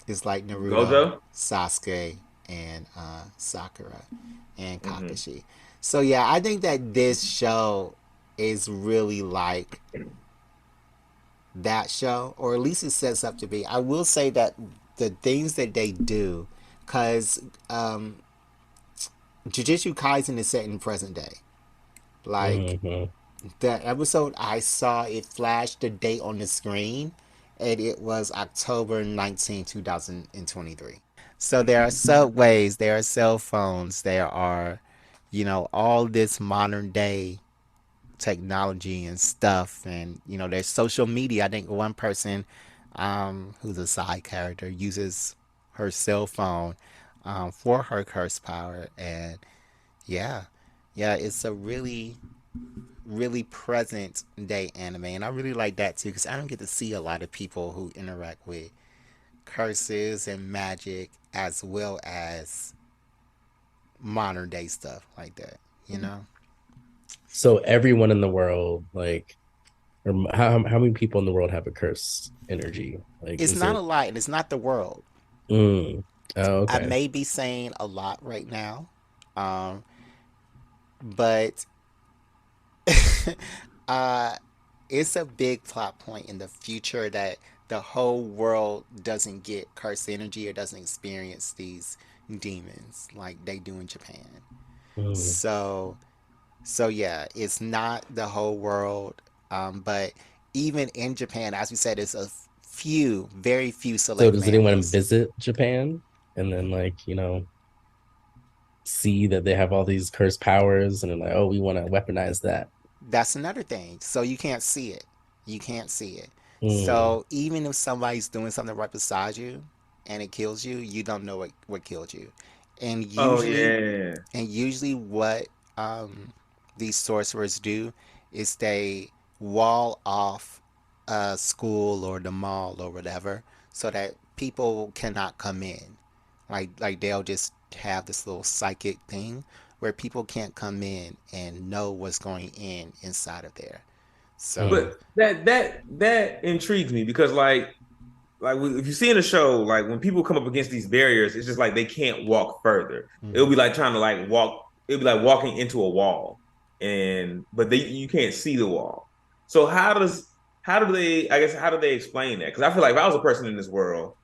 It's like Naruto, Gojo? Sasuke, and Sakura, and Kakashi. So yeah, I think that this show is really like that show, or at least it sets up to be. I will say that the things that they do, because Jujutsu Kaisen is set in present day. Like, the episode I saw, it flashed the date on the screen, and it was October 19, 2023. So there are subways, there are cell phones, there are, all this modern day technology and stuff, and there's social media. I think one person who's a side character uses her cell phone for her curse power, and yeah, it's a really, really present day anime, and I really like that too, because I don't get to see a lot of people who interact with curses and magic as well as modern day stuff like that. So everyone in the world, like, or how many people in the world have a curse energy? Like, it's not a lot, and it's not the world. Oh, okay. I may be saying a lot right now, but it's a big plot point in the future that the whole world doesn't get cursed energy or doesn't experience these demons like they do in Japan. So yeah, it's not the whole world, but even in Japan, as we said, it's a few, very few select. So does anyone visit Japan and then, like, see that they have all these cursed powers and they're like, oh, we want to weaponize that? That's another thing. So you can't see it. So even if somebody's doing something right beside you and it kills you, you don't know what killed you. And usually what these sorcerers do is they wall off a school or the mall or whatever, so that people cannot come in. Like they'll just have this little psychic thing where people can't come in and know what's going inside of there. So, but that intrigues me, because like if you see in the show, like when people come up against these barriers, it's just like they can't walk further. It'll be like trying to like walk. It'll be like walking into a wall, but you can't see the wall. So how do they explain that? Because I feel like if I was a person in this world,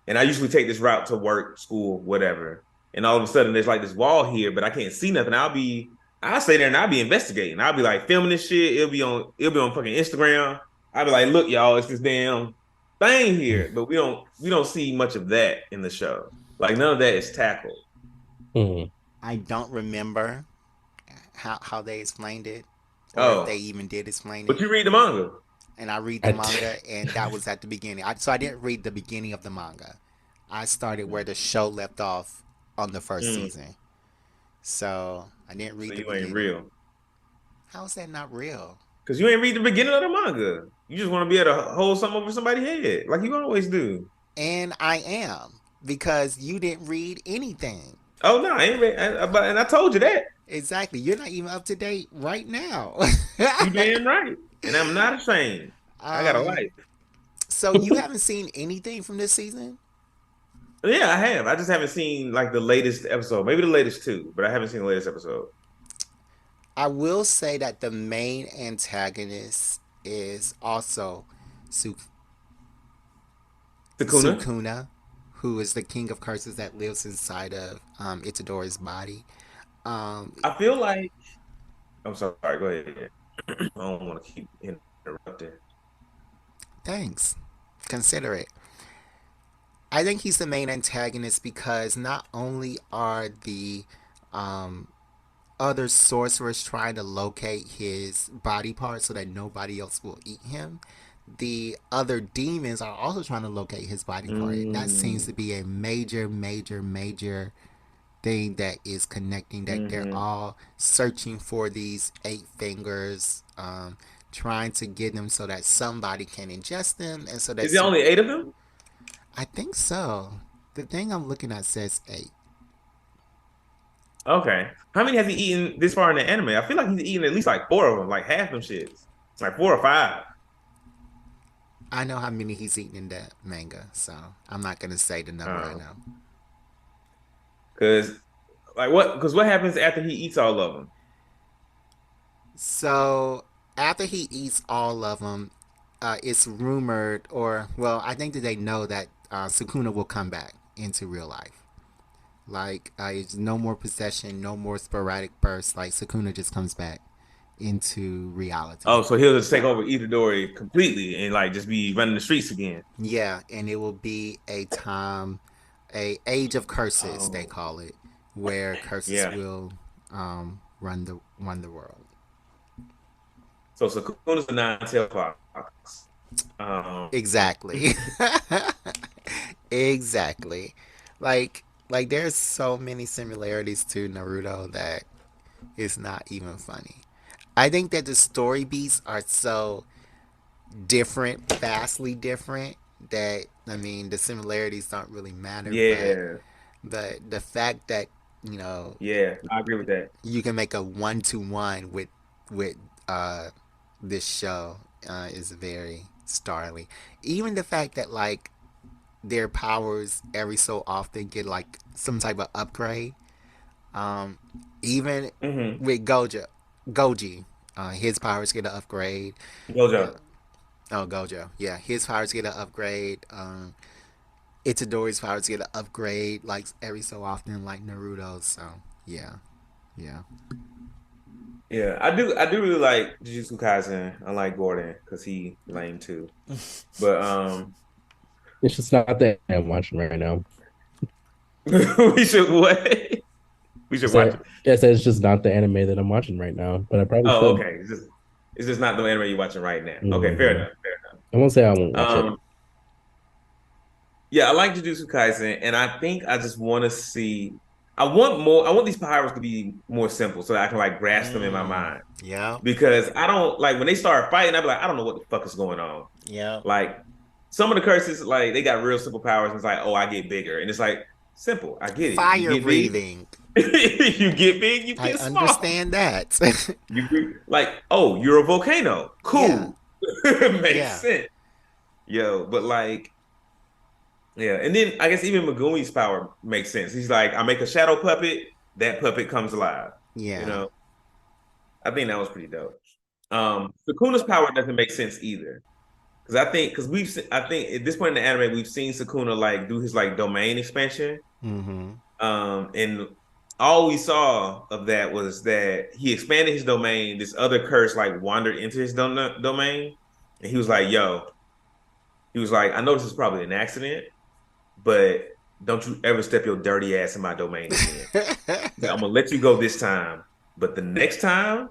and I usually take this route to work, school, whatever, and all of a sudden there's like this wall here, but I can't see nothing. I'll stay there and I'll be investigating. I'll be like filming this shit. It'll be on fucking Instagram. I'll be like, look, y'all, it's this damn thing here. But we don't see much of that in the show. Like none of that is tackled. I don't remember how they explained it, or if they even did explain it. But you read the manga. And I read the manga, and that was at the beginning. So I didn't read the beginning of the manga. I started where the show left off on the first season. So I didn't read the beginning. Ain't real. How is that not real? Because you ain't read the beginning of the manga. You just want to be able to hold something over somebody's head, like you always do. And I am, because you didn't read anything. Oh, no, I ain't read. And I told you that. Exactly. You're not even up to date right now. You damn right. And I'm not ashamed. I got a life. So you haven't seen anything from this season? Yeah, I have. I just haven't seen like the latest episode. Maybe the latest two, but I haven't seen the latest episode. I will say that the main antagonist is also Sukuna, who is the king of curses that lives inside of Itadori's body. I feel like... I'm sorry, go ahead. I don't want to keep interrupting. Thanks. Consider it. I think he's the main antagonist because not only are the other sorcerers trying to locate his body parts so that nobody else will eat him, the other demons are also trying to locate his body part. That seems to be a major thing that is connecting, that they're all searching for these 8 fingers, trying to get them so that somebody can ingest them, and so that... Is there only 8 of them? I think so. The thing I'm looking at says 8. Okay. How many has he eaten this far in the anime? I feel like he's eaten at least like 4 of them, like half them shits. It's like 4 or 5. I know how many he's eaten in that manga, so I'm not gonna say the number I know. Because what happens after he eats all of them? So after he eats all of them, it's rumored, I think that they know that Sukuna will come back into real life. Like, it's no more possession, no more sporadic bursts. Like, Sukuna just comes back into reality. Oh, so he'll just take over Itadori completely and like just be running the streets again. Yeah, and it will be a age of curses, they call it, where curses will run the world. So Sukuna's a 9-tailed fox. Exactly. Exactly. Like there's so many similarities to Naruto that it's not even funny. I think that the story beats are so different, vastly different, that the similarities don't really matter. Yeah. But the fact that, yeah, I agree with that. You can make a 1-to-1 with this show is very startling. Even the fact that like their powers every so often get like some type of upgrade. Even with Goji, his powers get an upgrade. Gojo. Yeah, his powers get an upgrade. Itadori's powers get an upgrade like every so often, like Naruto. So yeah. Yeah, I do really like Jujutsu Kaisen. I like Gordon because he lame too. But it's just not that I'm watching right now. we should what? We should watch it. Yes, it's just not the anime that I'm watching right now. But I probably should. Okay. It's just not the anime you're watching right now. Okay, fair enough. I won't say I won't watch it. Yeah, I like Jujutsu Kaisen, and I think I just want to see. I want these powers to be more simple so that I can like grasp them in my mind. Yeah. Because I don't like when they start fighting, I be like, I don't know what the fuck is going on. Yeah. Like some of the curses, like they got real simple powers, and it's like, oh, I get bigger, and it's like simple. I get it. Fire breathing. You get big, you get small. I understand that. You're a volcano. Cool. Yeah. Makes sense. Yo, but like, yeah. And then I guess even Megumi's power makes sense. He's like, I make a shadow puppet, that puppet comes alive. Yeah. I think that was pretty dope. Sukuna's power doesn't make sense either. Because I think at this point in the anime we've seen Sukuna like do his like domain expansion. Mm-hmm. And all we saw of that was that he expanded his domain. This other curse like wandered into his domain, and he was like, "Yo," he was like, "I know this is probably an accident, but don't you ever step your dirty ass in my domain again. I'm gonna let you go this time, but the next time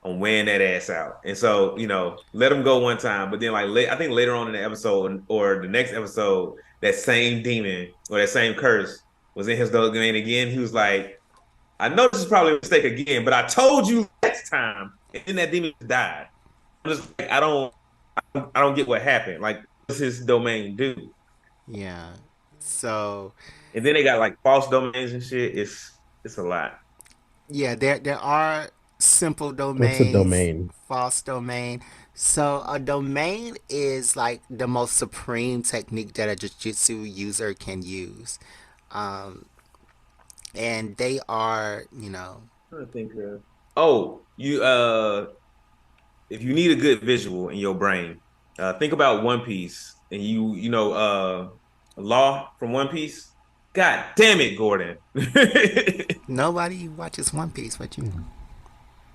I'm weighing that ass out." And so, let him go one time, but then I think later on in the episode or the next episode, that same demon or that same curse was in his domain again. He was like, "I know this is probably a mistake again, but I told you last time," and then that demon died. I'm just like, I don't get what happened. Like, what's his domain do? Yeah. So. And then they got like false domains and shit. It's a lot. Yeah, there are simple What's a domains, domain? false domain. So a domain is like the most supreme technique that a jujutsu user can use. Um, and they are, I think. Oh, if you need a good visual in your brain, think about One Piece, and Law from One Piece. God damn it, Gordon! nobody watches One Piece but you.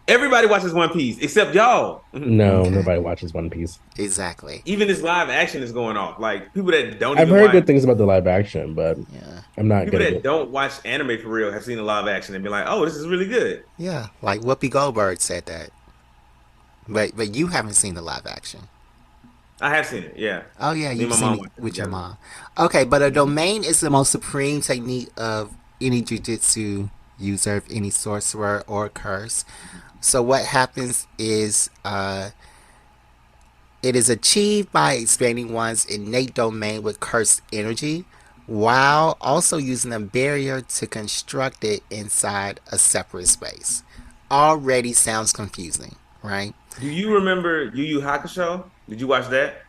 Everybody watches One Piece except y'all. No, Okay. nobody watches One Piece. Exactly. Even this live action is going off. Like people that don't I've even heard watch, good things about the live action, but Yeah. I'm not people good at that it. don't watch anime for real have seen the live action and be like, "Oh, this is really good." Yeah. Like Whoopi Goldberg said that. But you haven't seen the live action. I have seen it. Yeah. Oh yeah, Me and you've my seen mom it watched it with your together. mom. Okay, but a domain is the most supreme technique of any jujutsu user, of any sorcerer or curse. So what happens is it is achieved by expanding one's innate domain with cursed energy, while also using a barrier to construct it inside a separate space. Already sounds confusing, right? Do you remember Yu Yu Hakusho? Did you watch that?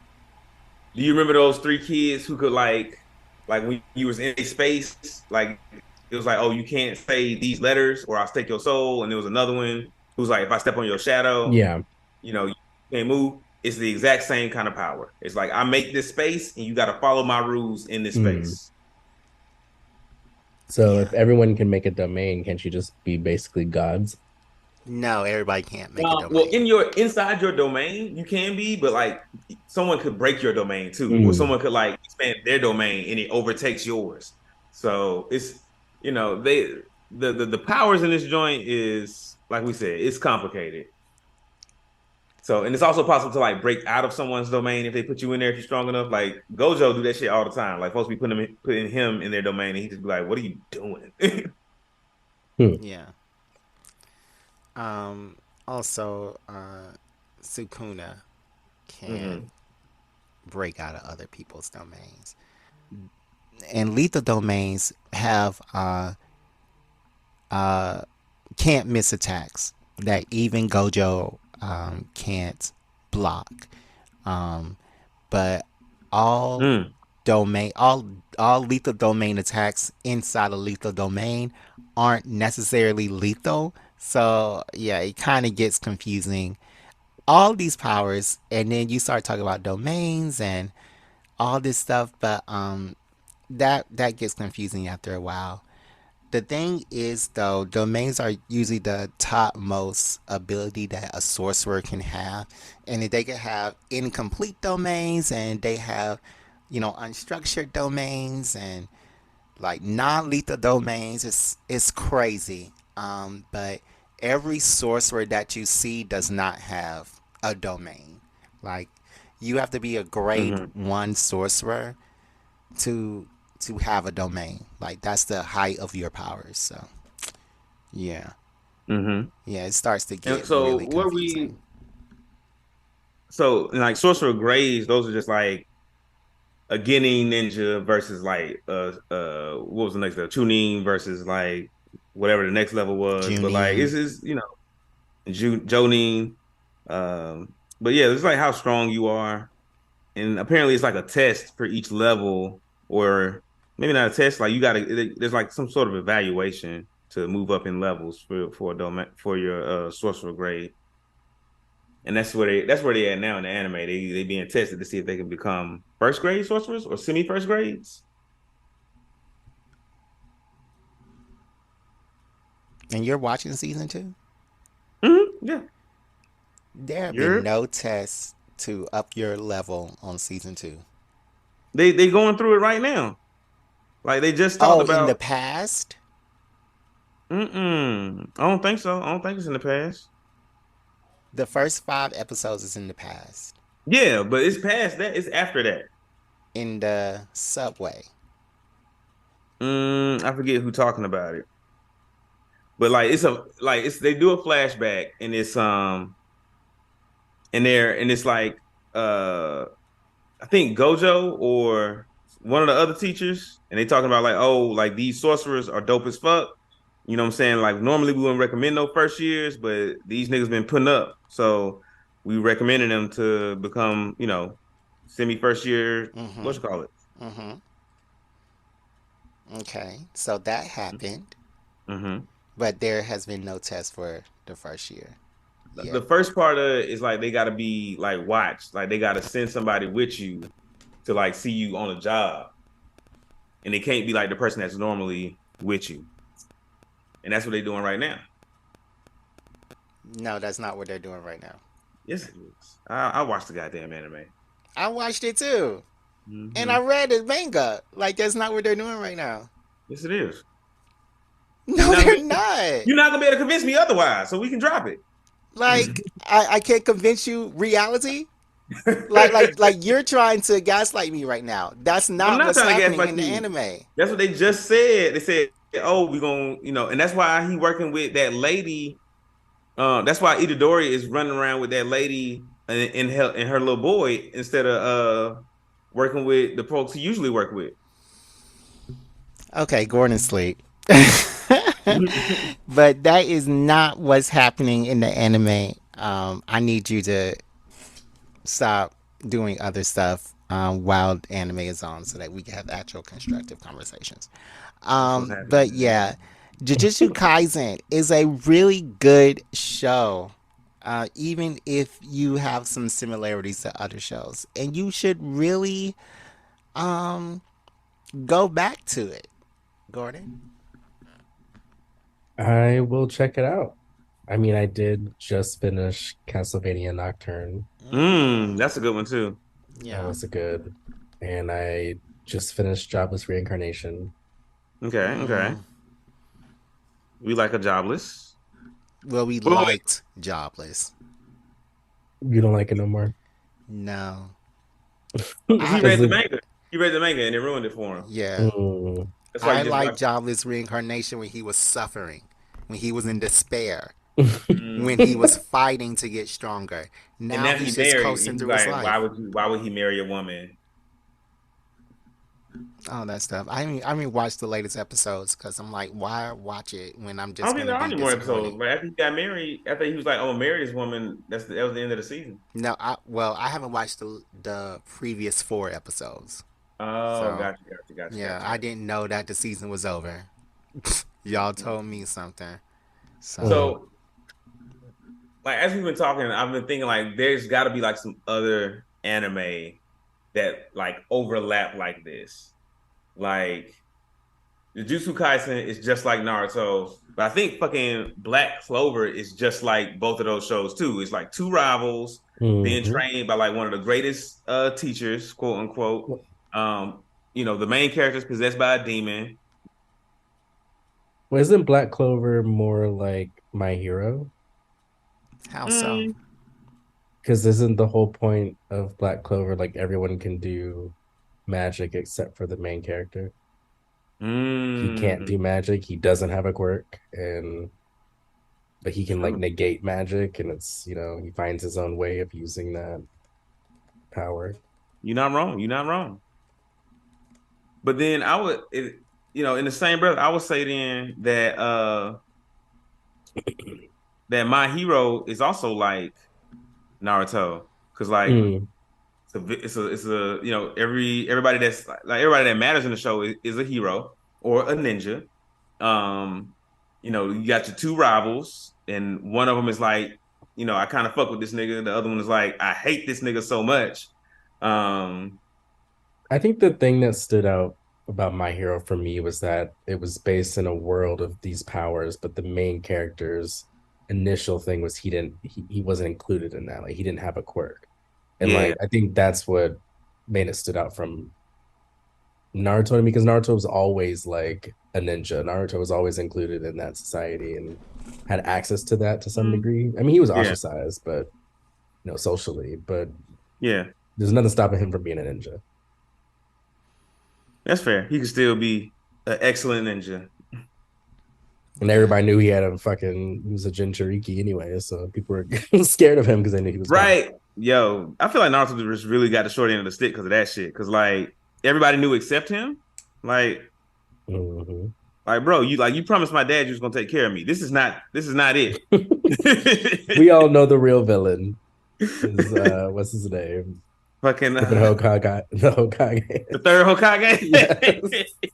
Do you remember those three kids who could like when you was in a space, like it was like, "Oh, you can't say these letters or I'll take your soul," and there was another one who was like, "If I step on your shadow, Yeah. you can't move." It's the exact same kind of power. It's like I make this space and you got to follow my rules in this Mm. space. So Yeah. if everyone can make a domain, can't you just be basically gods? No, everybody can't make a Well, domain. inside your domain, you can be, but like someone could break your domain too, or Mm. someone could like expand their domain and it overtakes yours. So it's they the powers in this joint is like we said, it's complicated. So and it's also possible to like break out of someone's domain if they put you in there if you're strong enough. Like Gojo do that shit all the time. Like folks be putting him in their domain and he just be like, "What are you doing?" Yeah. Um. Also, Sukuna can Mm-hmm. break out of other people's domains, and lethal domains have uh can't miss attacks that even Gojo can't block. Um, but all Mm. domain all lethal domain attacks inside a lethal domain aren't necessarily lethal. So yeah, it kind of gets confusing. All these powers, and then you start talking about domains and all this stuff, but that gets confusing after a while. The thing is, though, domains are usually the topmost ability that a sorcerer can have, and they can have incomplete domains, and they have, unstructured domains, and like non-lethal domains. It's crazy. But every sorcerer that you see does not have a domain. Like you have to be a grade Mm-hmm. one sorcerer to have a domain. Like that's the height of your powers. So yeah, Mm-hmm. yeah, it starts to And get so really what we confusing. so like sorcerer grades, those are just like a Genin ninja versus like what was the next level? Chunin versus like whatever the next level was. But like Junin. it's is Jonin. But yeah, it's like how strong you are. And apparently it's like a test for each level, or maybe not a test, like you gotta there's like some sort of evaluation to move up in levels for a domain for your sorcerer grade. And that's where they at now in the anime. They being tested to see if they can become first grade sorcerers or semi first grades. And you're watching season 2? Yeah. There have been no tests to up your level on season 2. They going through it right now. Like they just talked about in the past? I don't think so. I don't think it's in the past. The first 5 episodes is in the past. Yeah, but it's past that. It's after that. In the subway. I forget who talking about it. But like they do a flashback and it's and it's like I think Gojo or one of the other teachers, and they talking about like, oh, like these sorcerers are dope as fuck. You know what I'm saying? Like normally we wouldn't recommend no first years, but these niggas been putting up. So we recommended them to become, semi first year, what you call it? Okay. So that happened. But there has been no test for the first year. Yeah. The first part of it is like they gotta be like watched. Like they gotta send somebody with you to like see you on a job. And they can't be like the person that's normally with you. And that's what they're doing right now. No, that's not what they're doing right now. Yes, it is. I watched the goddamn anime. I watched it too. And I read the manga. Like, that's not what they're doing right now. Yes, it is. No, they're not. You're not going to be able to convince me otherwise, so we can drop it. Like, I can't convince you reality? like you're trying to gaslight me right now. That's not what's happening in the anime. That's what they just said. They said, oh, we're going to, and that's why he working with that lady. That's why Itadori is running around with that lady and her little boy instead of working with the folks he usually work with. Okay, Gordon sleep. But that is not what's happening in the anime. I need you to stop doing other stuff while the anime is on so that we can have actual constructive conversations. But yeah, Jujutsu Kaisen is a really good show, even if you have some similarities to other shows. And you should really go back to it. Gordon? I will check it out. I mean, I did just finish Castlevania Nocturne. That's a good one too. Yeah, that was a good. And I just finished Jobless Reincarnation. Okay. We like a Jobless. Well, we liked Jobless. You don't like it no more? No. He read the manga. He read the manga and it ruined it for him. Yeah. That's why I like Jobless Reincarnation when he was suffering, when he was in despair, when he was fighting to get stronger. Now he's just coasting through his life. Why would he marry a woman? All that stuff. I mean, watch the latest episodes because I'm like, why watch it when I'm just? I don't think there are any more episodes. But after he got married, after he was like, "I'm gonna marry this woman," that was the end of the season. No, I haven't watched the previous 4 episodes. Oh, so, gotcha. Yeah, I didn't know that the season was over. Y'all told me something. So, like as we've been talking, I've been thinking like there's got to be like some other anime that like overlap like this. Like Jujutsu Kaisen is just like Naruto, but I think fucking Black Clover is just like both of those shows too. It's like 2 rivals being trained by like one of the greatest teachers, quote unquote. The main character is possessed by a demon. Well, isn't Black Clover more like My Hero? How so? Because isn't the whole point of Black Clover like everyone can do magic except for the main character? He can't do magic. He doesn't have a quirk, but he can like negate magic, and it's he finds his own way of using that power. You're not wrong. But then I would, in the same breath, I would say then that that My Hero is also like Naruto, because like it's a everybody that's like everybody that matters in the show is a hero or a ninja. You got your 2 rivals, and one of them is like I kind of fuck with this nigga. The other one is like, I hate this nigga so much. I think the thing that stood out about My Hero for me was that it was based in a world of these powers, but the main character's initial thing was he wasn't included in that. Like he didn't have a quirk. And Yeah. like I think that's what made it stood out from Naruto to me, because Naruto was always like a ninja. Naruto was always included in that society and had access to that to some degree. I mean, he was ostracized, but socially, but yeah, there's nothing stopping him from being a ninja. that's fair. He could still be an excellent ninja. And everybody knew he was a Jinchuriki anyway, so people were scared of him because they knew he was right. Bad. Yo, I feel like Naruto just really got the short end of the stick because of that shit. Because like everybody knew except him. Like, like bro, you promised my dad you was gonna take care of me. This is not it. We all know the real villain is what's his name? Fucking Hokage, the Hokage, the third Hokage. Yes.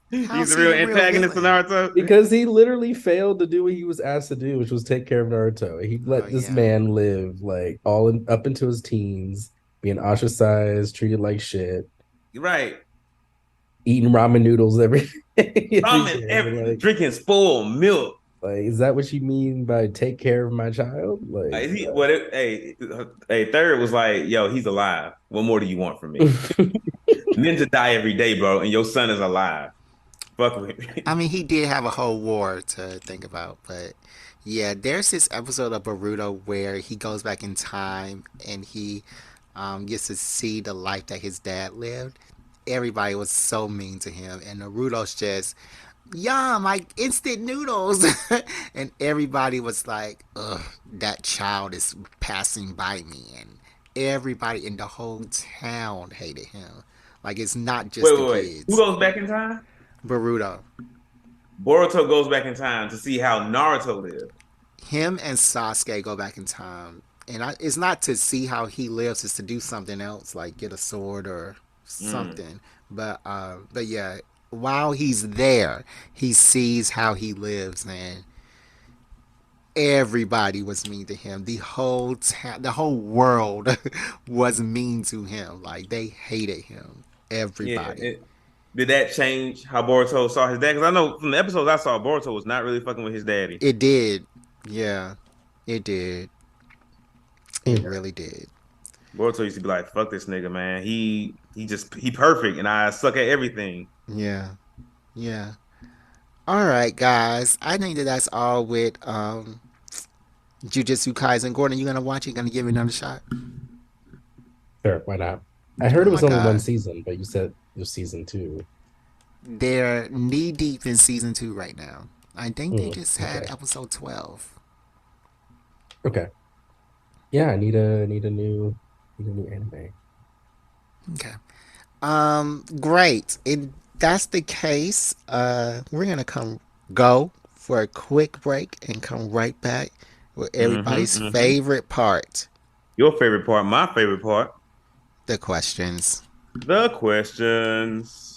He's the real antagonist of Naruto because he literally failed to do what he was asked to do, which was take care of Naruto. He let this man live like up into his teens, being ostracized, treated like shit. Right. Eating ramen noodles every day. Like, drinking spoiled milk. Like, is that what you mean by take care of my child? Like, Third was like, yo, he's alive. What more do you want from me? Ninja die every day, bro, and your son is alive. Fuck with me. I mean, he did have a whole war to think about, but yeah, there's this episode of Boruto where he goes back in time and he gets to see the life that his dad lived. Everybody was so mean to him, and Naruto's just, yum, like instant noodles. And everybody was like, ugh, that child is passing by me. And everybody in the whole town hated him. Like, it's not just kids. Who goes back in time? Boruto. Boruto goes back in time to see how Naruto lived. Him and Sasuke go back in time. And it's not to see how he lives, it's to do something else, like get a sword or something. But yeah, while he's there, he sees how he lives, and everybody was mean to him. The whole world was mean to him. Like, they hated him. Everybody. Yeah, did that change how Boruto saw his dad? Because I know from the episodes I saw, Boruto was not really fucking with his daddy. It did. Yeah, it did. It really did. Boruto used to be like, fuck this nigga, man. He perfect and I suck at everything. Yeah. Yeah. All right, guys. I think that's all with Jujutsu Kaisen. Gordon, you gonna watch it? Gonna give it another shot? Sure, why not? I heard it was only one season, but you said it was season 2. They're knee deep in season 2 right now. I think they just had episode 12. Okay. Yeah, I need a new anime. Okay. Great. If that's the case, we're gonna go for a quick break and come right back with everybody's favorite part. Your favorite part, my favorite part. The questions. The questions.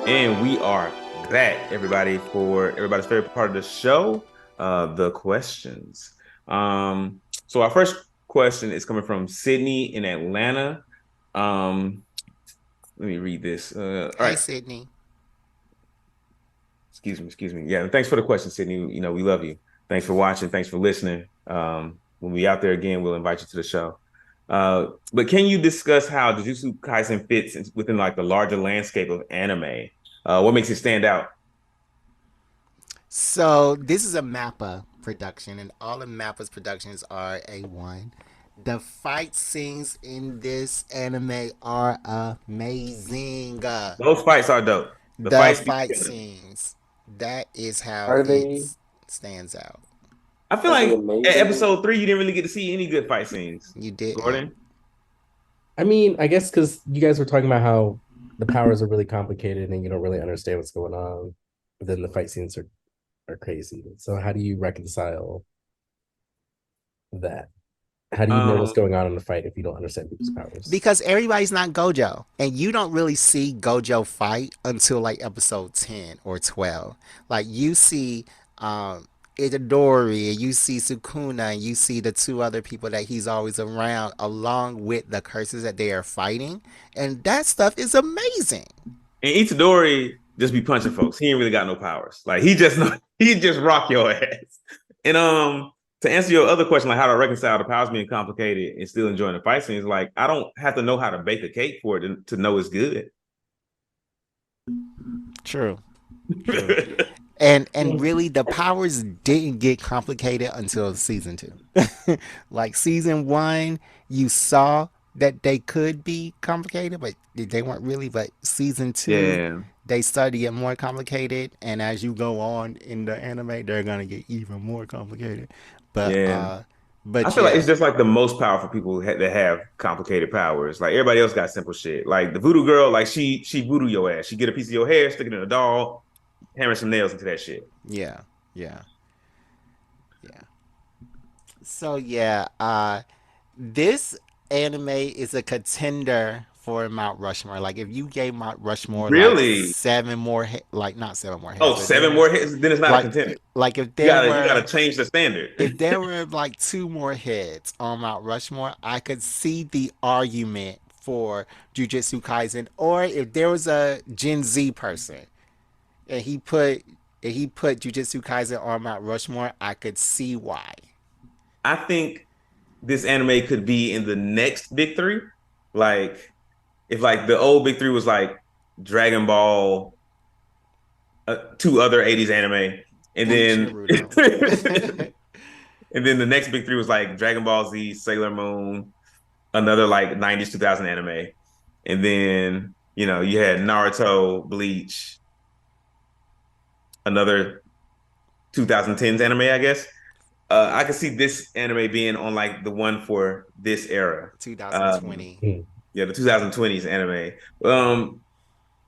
And we are back, everybody, for everybody's favorite part of the show, the questions. So our first question is coming from Sydney in Atlanta. Let me read this. All right, Sydney. Excuse me. Yeah, thanks for the question, Sydney. You know, we love you. Thanks for watching. Thanks for listening. When we out there again, we'll invite you to the show. But can you discuss how Jujutsu Kaisen fits within like the larger landscape of anime? What makes it stand out? So this is a Mappa production, and all of Mappa's productions are A1. The fight scenes in this anime are amazing. Those fights are dope. The The fights be fight killing. scenes, that is how Are it they stands out. I feel are they like at amazing? episode 3, you didn't really get to see any good fight scenes. You didn't. Gordon? I mean, I guess because you guys were talking about how the powers are really complicated and you don't really understand what's going on, but then the fight scenes are crazy. So how do you reconcile that? How do you know what's Um, going on in the fight if you don't understand people's powers? Because everybody's not Gojo, and you don't really see Gojo fight until like episode 10 or 12. Like you see Itadori, and you see Sukuna, and you see the two other people that he's always around, along with the curses that they are fighting, and that stuff is amazing. and Itadori just be punching folks. He ain't really got no powers. Like he just rock your ass. And to answer your other question, like how to reconcile the powers being complicated and still enjoying the fight scenes, like I don't have to know how to bake a cake for it to know it's good. True. True. And really the powers didn't get complicated until season 2. Like season 1, you saw that they could be complicated, but they weren't really. But season 2, Yeah, they started to get more complicated, and as you go on in the anime, they're gonna get even more complicated. But yeah. uh I but feel like it's yeah. just like the most powerful people that have complicated powers. Like everybody else got simple shit. Like the voodoo girl, like she voodoo your ass. She get a piece of your hair, stick it in a doll, hammer some nails into that shit. Yeah. Yeah. Yeah. So yeah, this anime is a contender for Mount Rushmore. Like if you gave Mount Rushmore like Really? seven more, like not seven more Oh, heads, but seven more hits, then it's not a like contender. like if You there gotta were change the standard. if there were like two more heads on Mount Rushmore, I could see the argument for Jujutsu Kaisen. Or if there was a Gen Z person and he put Jujutsu Kaisen on Mount Rushmore, I could see why. I think this anime could be in the next big three. Like if like the old big three was like Dragon Ball, two other 80s anime, and Bleach, then Naruto. and then the next big three was like Dragon Ball Z, Sailor Moon, another like 90s 2000 anime. And then, you had Naruto, Bleach, another 2010s anime, I guess. I could see this anime being on like the one for this era. Um, 2020. yeah, the 2020s anime. Um,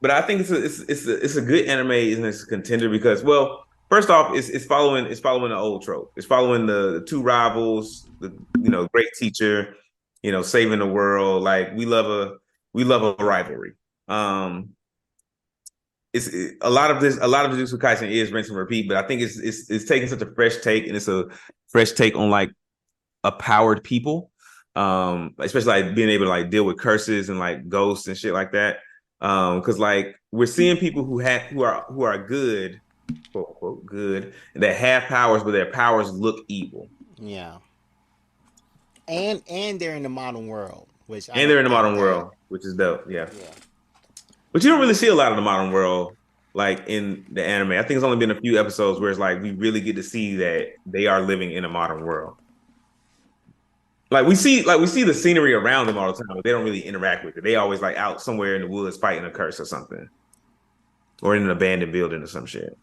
but I think it's a good anime and it's a contender because, well, first off, it's following the old trope. It's following the two rivals, the great teacher, saving the world. Like we love a rivalry. Um, a lot of Jujutsu Kaisen is rinse and repeat, but I think it's taking such a fresh take, and it's a fresh take on like a powered people, especially like being able to like deal with curses and like ghosts and shit like that. Because like we're seeing people who are good, quote unquote good, that have powers, but their powers look evil, Yeah. And they're in the modern world, which I and they're in don't the think modern that. world, which is dope. Yeah, Yeah. but you don't really see a lot of the modern world like in the anime. I think it's only been a few episodes where it's like we really get to see that they are living in a modern world. Like we see the scenery around them all the time, but they don't really interact with it. They always like out somewhere in the woods fighting a curse or something, or in an abandoned building or some shit.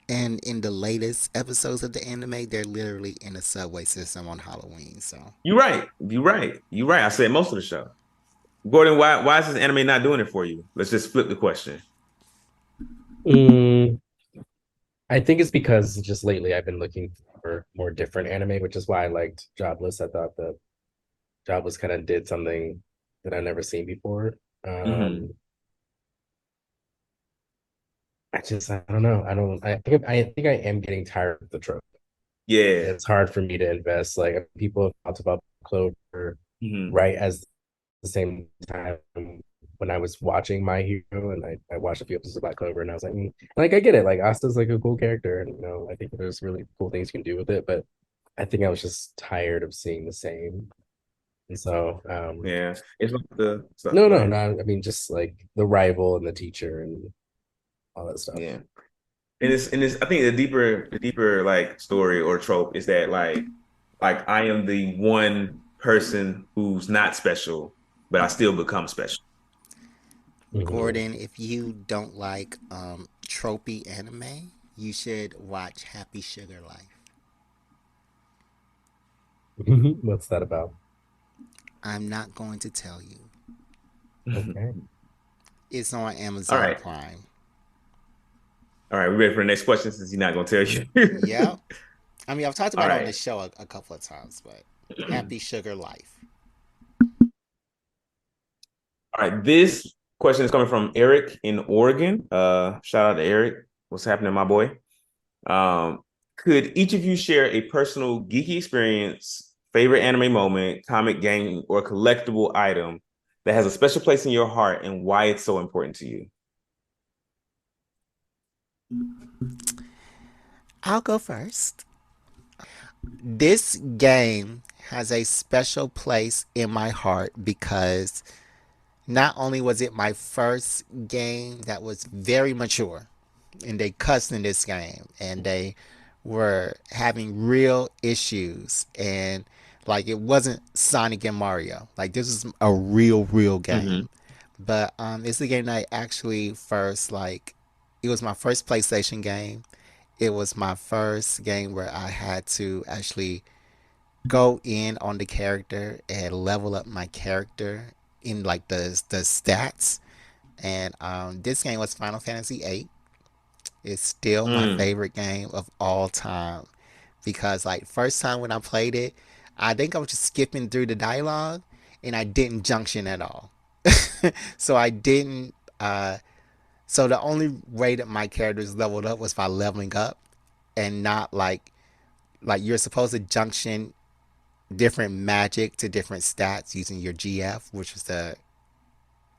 And in the latest episodes of the anime, they're literally in a subway system on Halloween. So You're right. You're right. You're right. I said most of the show. Gordon, why is this anime not doing it for you? Let's just flip the question. Mm, I think it's because just lately I've been looking for more different anime, which is why I liked Jobless. I thought that Jobless kind of did something that I've never seen before. Mm-hmm. Um, I don't know. I think I am getting tired of the trope. Yeah. It's hard for me to invest. Like people have talked about Clover Mm-hmm. right as the same time when I was watching My Hero and I watched a few episodes of Black Clover and I was like, like I get it. Like Asta's like a cool character and I think there's really cool things you can do with it. But I think I was just tired of seeing the same And so, Yeah, it's like the so, no, go no, ahead. not. I mean, just like the rival and the teacher and all that stuff. Yeah, and it's I think the deeper like story or trope is that like I am the one person who's not special, but I still become special. Mhm. Gordon, if you don't like tropey anime, you should watch Happy Sugar Life. What's that about? I'm not going to tell you. Okay. It's on All Amazon right, Prime. all right. We ready for the next question since he's not gonna tell you. Yep. I mean, I've talked All about it on right. this show a couple of times, but Happy Sugar Life. All right, this question is coming from Eric in Oregon. Shout out to Eric. What's happening, my boy? Could each of you share a personal geeky experience, favorite anime moment, comic game, or collectible item that has a special place in your heart and why it's so important to you? I'll go first. This game has a special place in my heart because not only was it my first game that was very mature, and they cussed in this game, and they were having real issues, and like it wasn't Sonic and Mario. Like this is a real Mm-hmm. game. But it's the game that I actually first like. It was my first PlayStation game. It was my first game where I had to actually go in on the character and level up my character in like the stats. And this game was Final Fantasy VIII. It's still my Mm. favorite game of all time because like first time when I played it, I think I was just skipping through the dialogue and I didn't junction at all. So I didn't. So the only way that my characters leveled up was by leveling up and not like you're supposed to junction different magic to different stats using your GF, which is the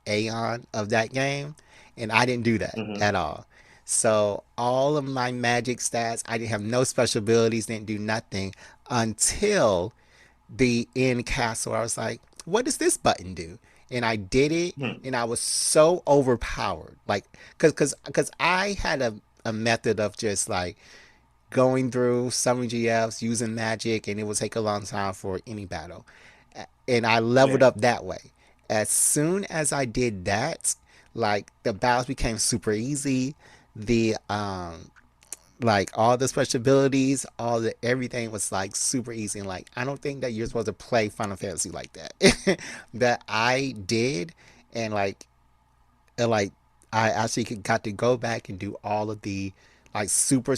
Aeon of that game, and I didn't do that Mm-hmm. at all. So all of my magic stats, I didn't have no special abilities, didn't do nothing until the end castle. I was like, what does this button do? And I did it, Mm-hmm. and I was so overpowered, like, cause I had a method of just like going through some GFs using magic, and it would take a long time for any battle. And I leveled Yeah. up that way. As soon as I did that, like the battles became super easy. The like all the special abilities, all the everything was like super easy. And like I don't think that you're supposed to play Final Fantasy like that. That I did, and like I actually got to go back and do all of the like super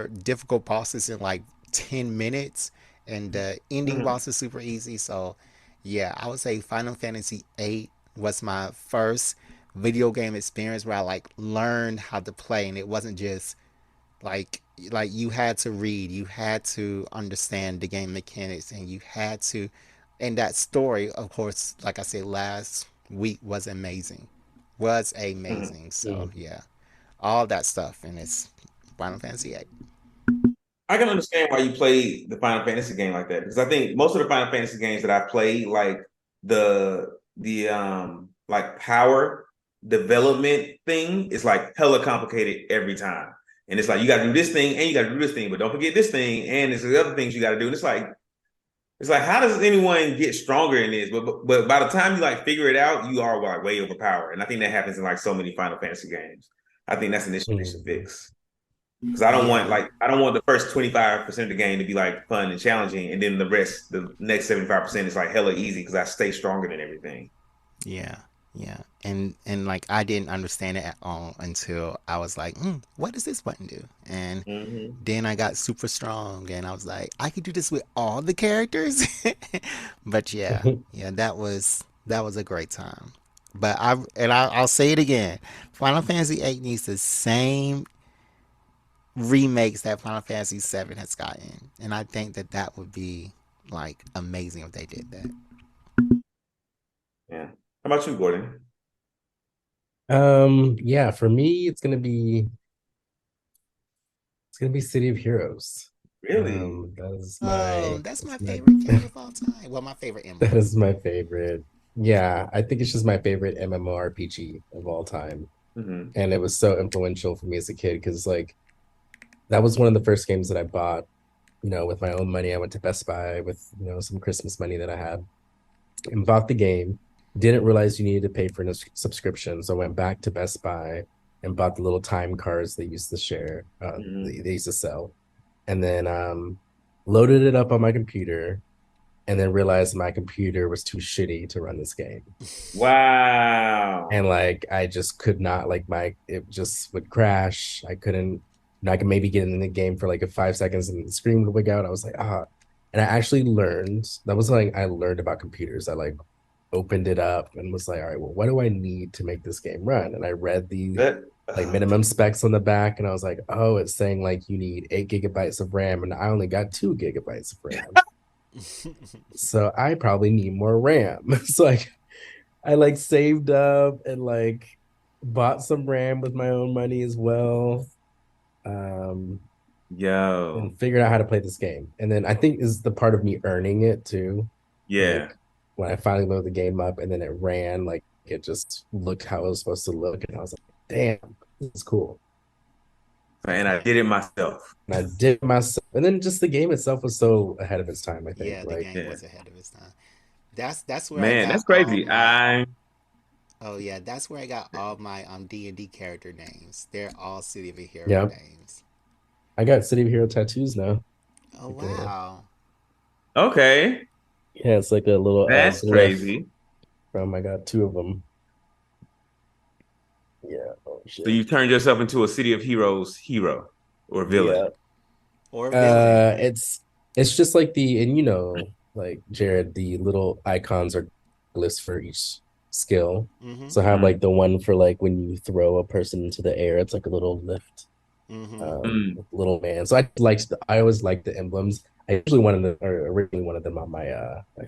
difficult bosses in like 10 minutes, and the ending Mm-hmm. boss is super easy. So yeah, I would say Final Fantasy VIII was my first video game experience where I like learned how to play, and it wasn't just like you had to read, you had to understand the game mechanics, and you had to, and that story, of course, like I said last week, was amazing, was Mm-hmm. amazing. So Mm. yeah, all that stuff, and it's Final Fantasy VIII. I can understand why you play the Final Fantasy game like that because I think most of the Final Fantasy games that I play, like the like power development thing is like hella complicated every time. And it's like you gotta do this thing and you gotta do this thing, but don't forget this thing, and there's the other things you gotta do. And it's like how does anyone get stronger in this? But by the time you like figure it out, you are like way overpowered. And I think that happens in like so many Final Fantasy games. I think that's an issue they should Mhm. fix. Because Yeah, I don't want the first 25% of the game to be like fun and challenging, and then the next 75% is like hella easy because I stay stronger than everything. yeah, yeah. And like I didn't understand it at all until I was like, what does this button do? And Mm-hmm. then I got super strong, and I was like, I could do this with all the characters. But yeah, yeah, that was a great time. But I'll say it again. Final Fantasy VIII needs the same remakes that Final Fantasy VII has gotten, and I think that that would be like amazing if they did that. Yeah. How about you, Gordon? Yeah, for me, it's gonna be City of Heroes. Really? That is Oh, my that's my that's my favorite game of all time. Well, my favorite that MMO. is my favorite. Yeah, I think it's just my favorite MMORPG of all time. Hmm. And it was so influential for me as a kid because like that was one of the first games that I bought, with my own money. I went to Best Buy with, some Christmas money that I had and bought the game. Didn't realize you needed to pay for a subscription. So I went back to Best Buy and bought the little time cards they used to share, Hmm. they used to sell. And then loaded it up on my computer and then realized my computer was too shitty to run this game. Wow. And like I just could not like my it just would crash. I couldn't I could maybe get in the game for like a 5 seconds and the screen would wig out. I was like, ah. And I actually learned that was like I learned about computers. I like opened it up and was like, all right, well, what do I need to make this game run? And I read the That, like minimum specs on the back, and I was like, oh, it's saying like you need 8 gigabytes of RAM, and I only got 2 gigabytes of RAM. So I probably need more RAM. So I like saved up and like bought some RAM with my own money as well. Um, yo. and figured out how to play this game. And then I think is the part of me earning it too. Yeah. Like when I finally loaded the game up and then it ran, like it just looked how it was supposed to look. And I was like, damn, this is cool. And I did it myself. And I did myself. And then just the game itself was so ahead of its time, I think. Yeah, the Like, game Yeah. was ahead of its time. That's where I Man, got that's all crazy. my. I Oh yeah, that's where I got all my D&D character names. They're all City of a Hero yeah, names. I got City of Hero tattoos now. Oh Like wow. okay. yeah, it's like a little That's glyph crazy. from I got two of them. Yeah. Oh So shit. you turned yourself into a City of Heroes hero or Yeah. villain. Or villain. It's just like and like Jared, the little icons are glyphs for each skill. Mm-hmm. So I have Mm. like the one for like when you throw a person into the air, it's like a little lift, Mm-hmm. Mm. little man. So I always like the emblems. I usually originally wanted them on my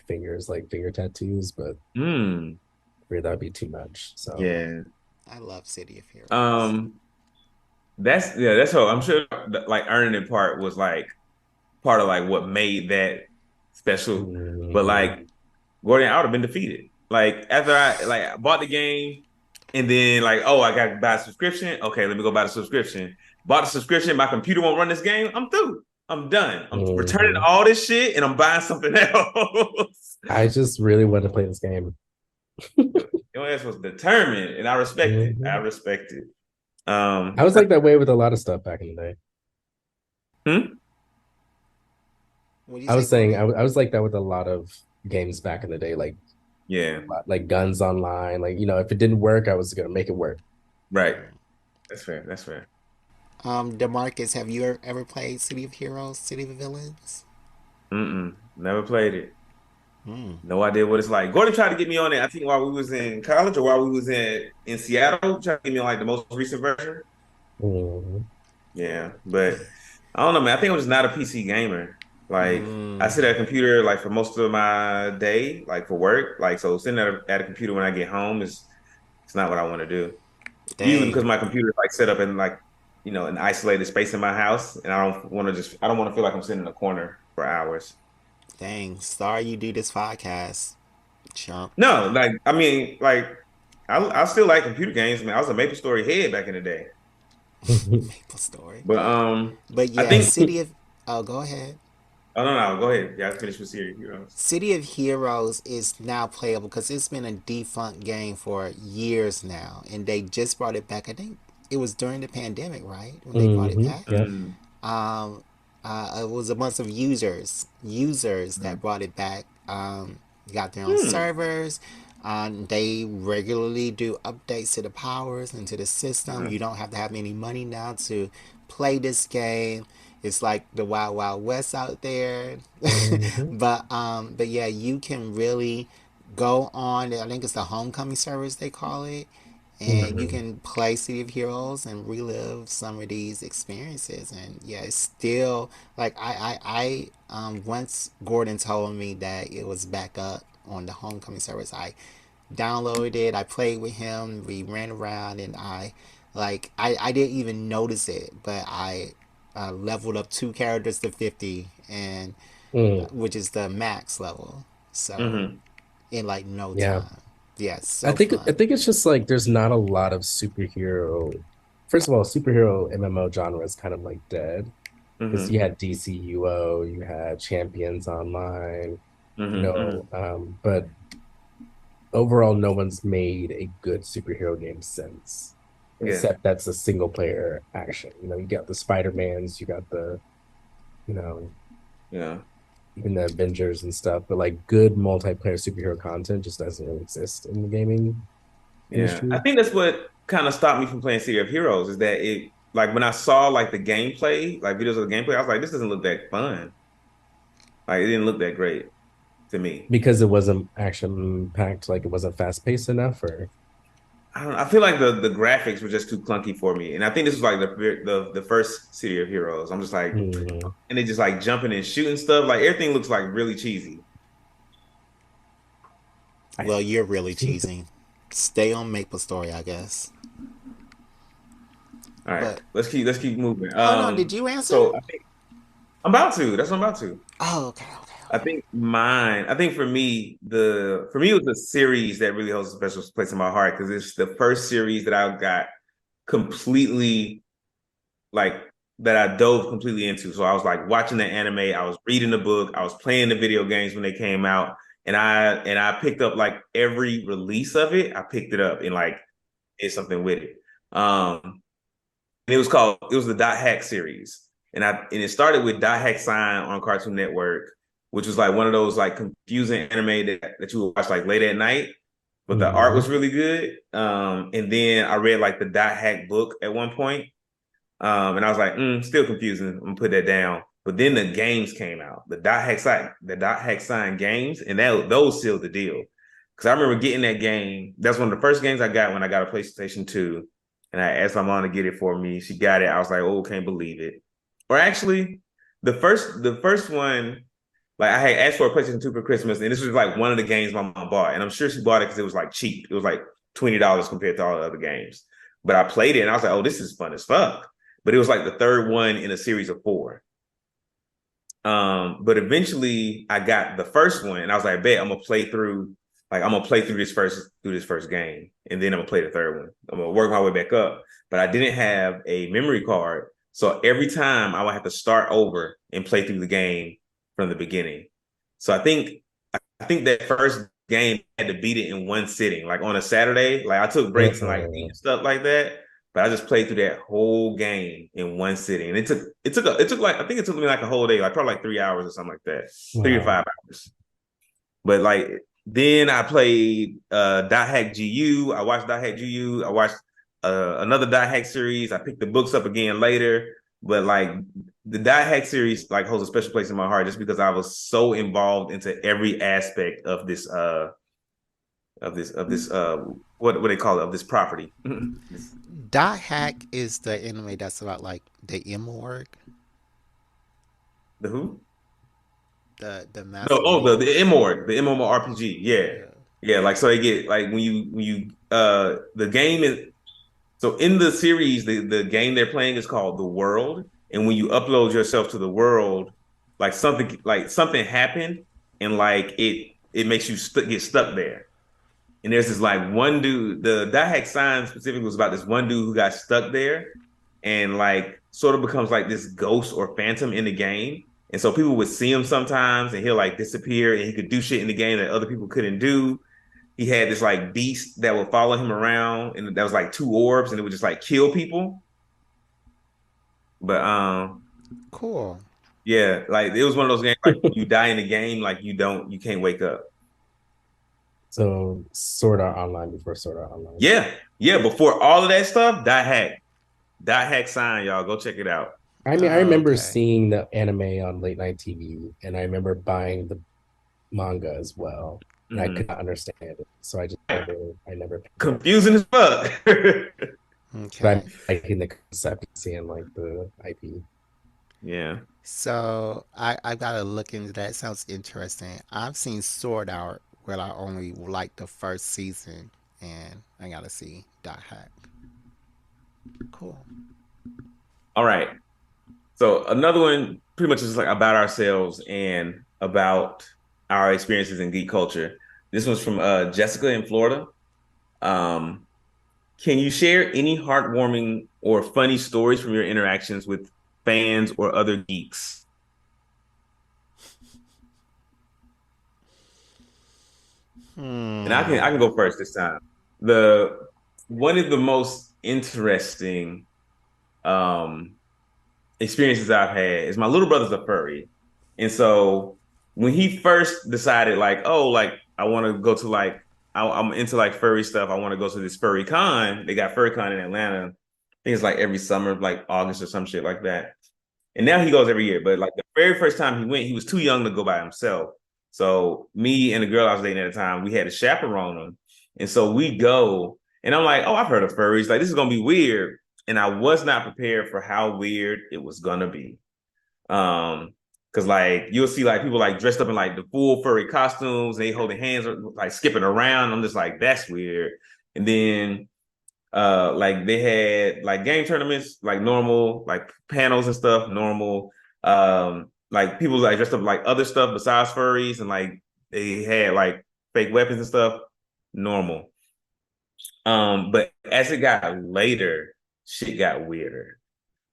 fingers, like finger tattoos, but Mm. I figured that'd be too much. So Yeah. I love City of Heroes. Um, that's how I'm sure that, like earning it part was like part of like what made that special. But mhm. like Gordon, I would have been defeated. Like after I bought the game and then like, oh, I got to buy a subscription. Okay, let me go buy the subscription. Bought the subscription, my computer won't run this game. I'm through. I'm done. I'm returning Mhm. all this shit and I'm buying something else. I just really want to play this game. Your ass was determined, and I respect it. I Mhm. respect it. I was like that way with a lot of stuff back in the day. Hmm? What do you I say, was saying Gordon? I was like that with a lot of games back in the day, Yeah, like guns online. Like, if it didn't work, I was gonna make it work. right. That's fair. That's fair. Demarcus, have you ever played City of Heroes, City of Villains? Mm-mm. Never played it. Mm. No idea what it's like. Gordon tried to get me on it. I think while we was in college or while we was in Seattle, tried to get me on like the most recent version. Mhm. Yeah, but I don't know, man. I think I'm just not a PC gamer. Like I Mm. sit at a computer like for most of my day, like for work. Like so, sitting at a computer when I get home is it's not what I want to do. Usually because Dang. my computer is like set up in like an isolated space in my house, and I don't want to feel like I'm sitting in a corner for hours. Dang. Sorry you do this podcast, chump. No, like I mean, like I still like computer games. Man, I was a Maple Story head back in the day, Maple Story. but But I yeah, think City of. Oh, go ahead. oh no, go ahead. Yeah, I finished with Siri Heroes. City of Heroes is now playable because it's been a defunct game for years now, and they just brought it back. I think it was during the pandemic, right, when they brought it Mhm. back. Yep. Mm, It was a bunch of users that mm, brought it back. Got their own mm, servers. They regularly do updates to the powers and to the system. mm, You don't have to have any money now to play this game. It's like the Wild Wild West out there. Mhm. But yeah, you can really go on. I think it's the Homecoming servers they call it, and you Mhm. can play City of Heroes and relive some of these experiences. And yeah, it's still like once Gordon told me that it was back up on the Homecoming servers, I downloaded it. I played with him. We ran around, and I didn't even notice it, but leveled up 2 characters to 50, and Mm, which is the max level. So Mm-hmm. in like no yeah. time. Yeah, I so think I fun. think it's just like there's not a lot of superhero. First of all, superhero MMO genre is kind of like dead because Mm-hmm. you had DCUO, you had Champions Online, Mm-hmm. Mm-hmm. but overall, no one's made a good superhero game since, Yeah. except that's a single player action. You got the Spider-Mans, you got the, you know, Yeah. even the Avengers and stuff, but like good multiplayer superhero content just doesn't really exist in the gaming Yeah. I industry. think that's what kind of stopped me from playing City of Heroes is that it like when I saw like the gameplay, like videos of the gameplay, I was like, this doesn't look that fun. Like it didn't look that great to me. Because it wasn't action packed, like it wasn't fast paced enough, or I don't know. I feel like the graphics were just too clunky for me. And I think this was like the first City of Heroes. I'm just like, mm, and they just like jumping and shooting stuff. Like everything looks like really cheesy. I Well, you're really cheesy. Stay on Maple Story, I guess. All right, But let's keep moving. oh no, did you answer? So I think I'm about to. That's what I'm about to. Oh, okay, okay, I okay. think mine. I think for me it was a series that really holds a special place in my heart because it's the first series that I got completely like that I dove completely into. So I was like watching the anime, I was reading the book, I was playing the video games when they came out, and I picked up like every release of it. I picked it up and like did something with it. And it was the Dot Hack series. And it started with Dot Hack Sign on Cartoon Network, which was like one of those like confusing anime that you would watch like late at night, but the art was mhm. really good. And then I read like the Dot Hack book at one point. And I was like, still confusing. I'm gonna put that down. But then the games came out, the Dot Hack Sign games, and those sealed the deal. Because I remember getting that game. That's one of the first games I got when I got a PlayStation 2. And I asked my mom to get it for me. She got it. I was like, oh, can't believe it. Or actually, the first one, like I had asked for a PlayStation 2 for Christmas, and this was like one of the games my mom bought. And I'm sure she bought it because it was like cheap. It was like $20 compared to all the other games. But I played it and I was like, oh, this is fun as fuck. But it was like the third one in a series of four. But eventually I got the first one and I was like, bet I'm gonna play through this first game, and then I'm gonna play the third one. I'm gonna work my way back up. But I didn't have a memory card. So every time I would have to start over and play through the game from the beginning. So I think that first game I had to beat it in one sitting, like on a Saturday. Like I took breaks and like Mhm. stuff like that. But I just played through that whole game in one sitting. And it took like I think it took me like a whole day, like probably like 3 hours or something like that. 3 to 5 hours. But like then I played Dot Hack GU. I watched Dot Hack GU. I watched another Dot Hack series. I picked the books up again later. But like the Dot Hack series like holds a special place in my heart just because I was so involved into every aspect of this what they call it, of this property. Dot Hack is the anime that's about like the M word, The who? the No, oh, the masculine. the MMORPG. Yeah. Yeah. Yeah, like so they get like when you the game is so in the series the game they're playing is called The World, and when you upload yourself to the world, like something happened, and like it makes you get stuck there. And there's this like one dude, the Dihak sign specifically was about this one dude who got stuck there and like sort of becomes like this ghost or phantom in the game. And so people would see him sometimes and he'll like disappear and he could do shit in the game that other people couldn't do. He had this like beast that would follow him around and that was like two orbs and it would just like kill people. But Cool. yeah, like it was one of those games like you die in the game, like you can't wake up. So Sword Art Online before Sword Art Online. Yeah, yeah. Before all of that stuff, Die Hack sign, y'all. Go check it out. I mean, I Oh, remember okay. seeing the anime on late night TV, and I remember buying the manga as well, and I could Mhm. not understand it, so I never picked it up. Confusing as fuck. But I'm Okay. liking the concept, seeing like the IP. Yeah. So I gotta look into that. Sounds interesting. I've seen Sword Art, where I only like the first season, and I gotta see Dot Hack. Cool. All right. So another one pretty much is like about ourselves and about our experiences in geek culture. This one's from Jessica in Florida. Um, can you share any heartwarming or funny stories from your interactions with fans or other geeks? And I can go first this time. The One of the most interesting um experiences I've had is my little brother's a furry. And so when he first decided like, oh, like I want to go to like I'm into like furry stuff. I want to go to this furry con. They got furry con in Atlanta. I think it's like every summer, like August or some shit like that. And now he goes every year. But like the very first time he went, he was too young to go by himself. So me and the girl I was dating at the time, we had to chaperone him. And so we go, and I'm like, oh, I've heard of furries. Like this is gonna be weird. And I was not prepared for how weird it was gonna be. Because like you'll see like people like dressed up in like the full furry costumes, and they holding hands like skipping around. I'm just like, that's weird. And then like they had like game tournaments, like normal, like panels and stuff, normal. Like people like dressed up like other stuff besides furries, and like they had like fake weapons and stuff, normal. But as it got later, shit got weirder.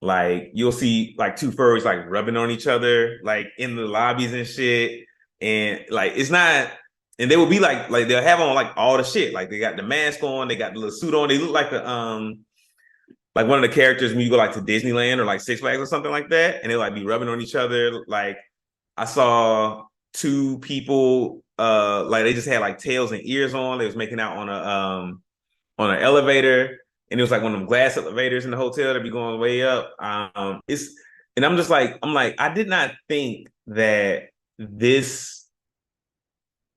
Like you'll see like two furries like rubbing on each other, like in the lobbies and shit. And like it's not, and they will be like they'll have on like all the shit. Like they got the mask on, they got the little suit on. They look like the like one of the characters when you go like to Disneyland or like Six Flags or something like that, and they like be rubbing on each other. Like I saw two people like they just had like tails and ears on. They was making out on an elevator, and it was like one of them glass elevators in the hotel that be going way up. It's and I'm like, I did not think that this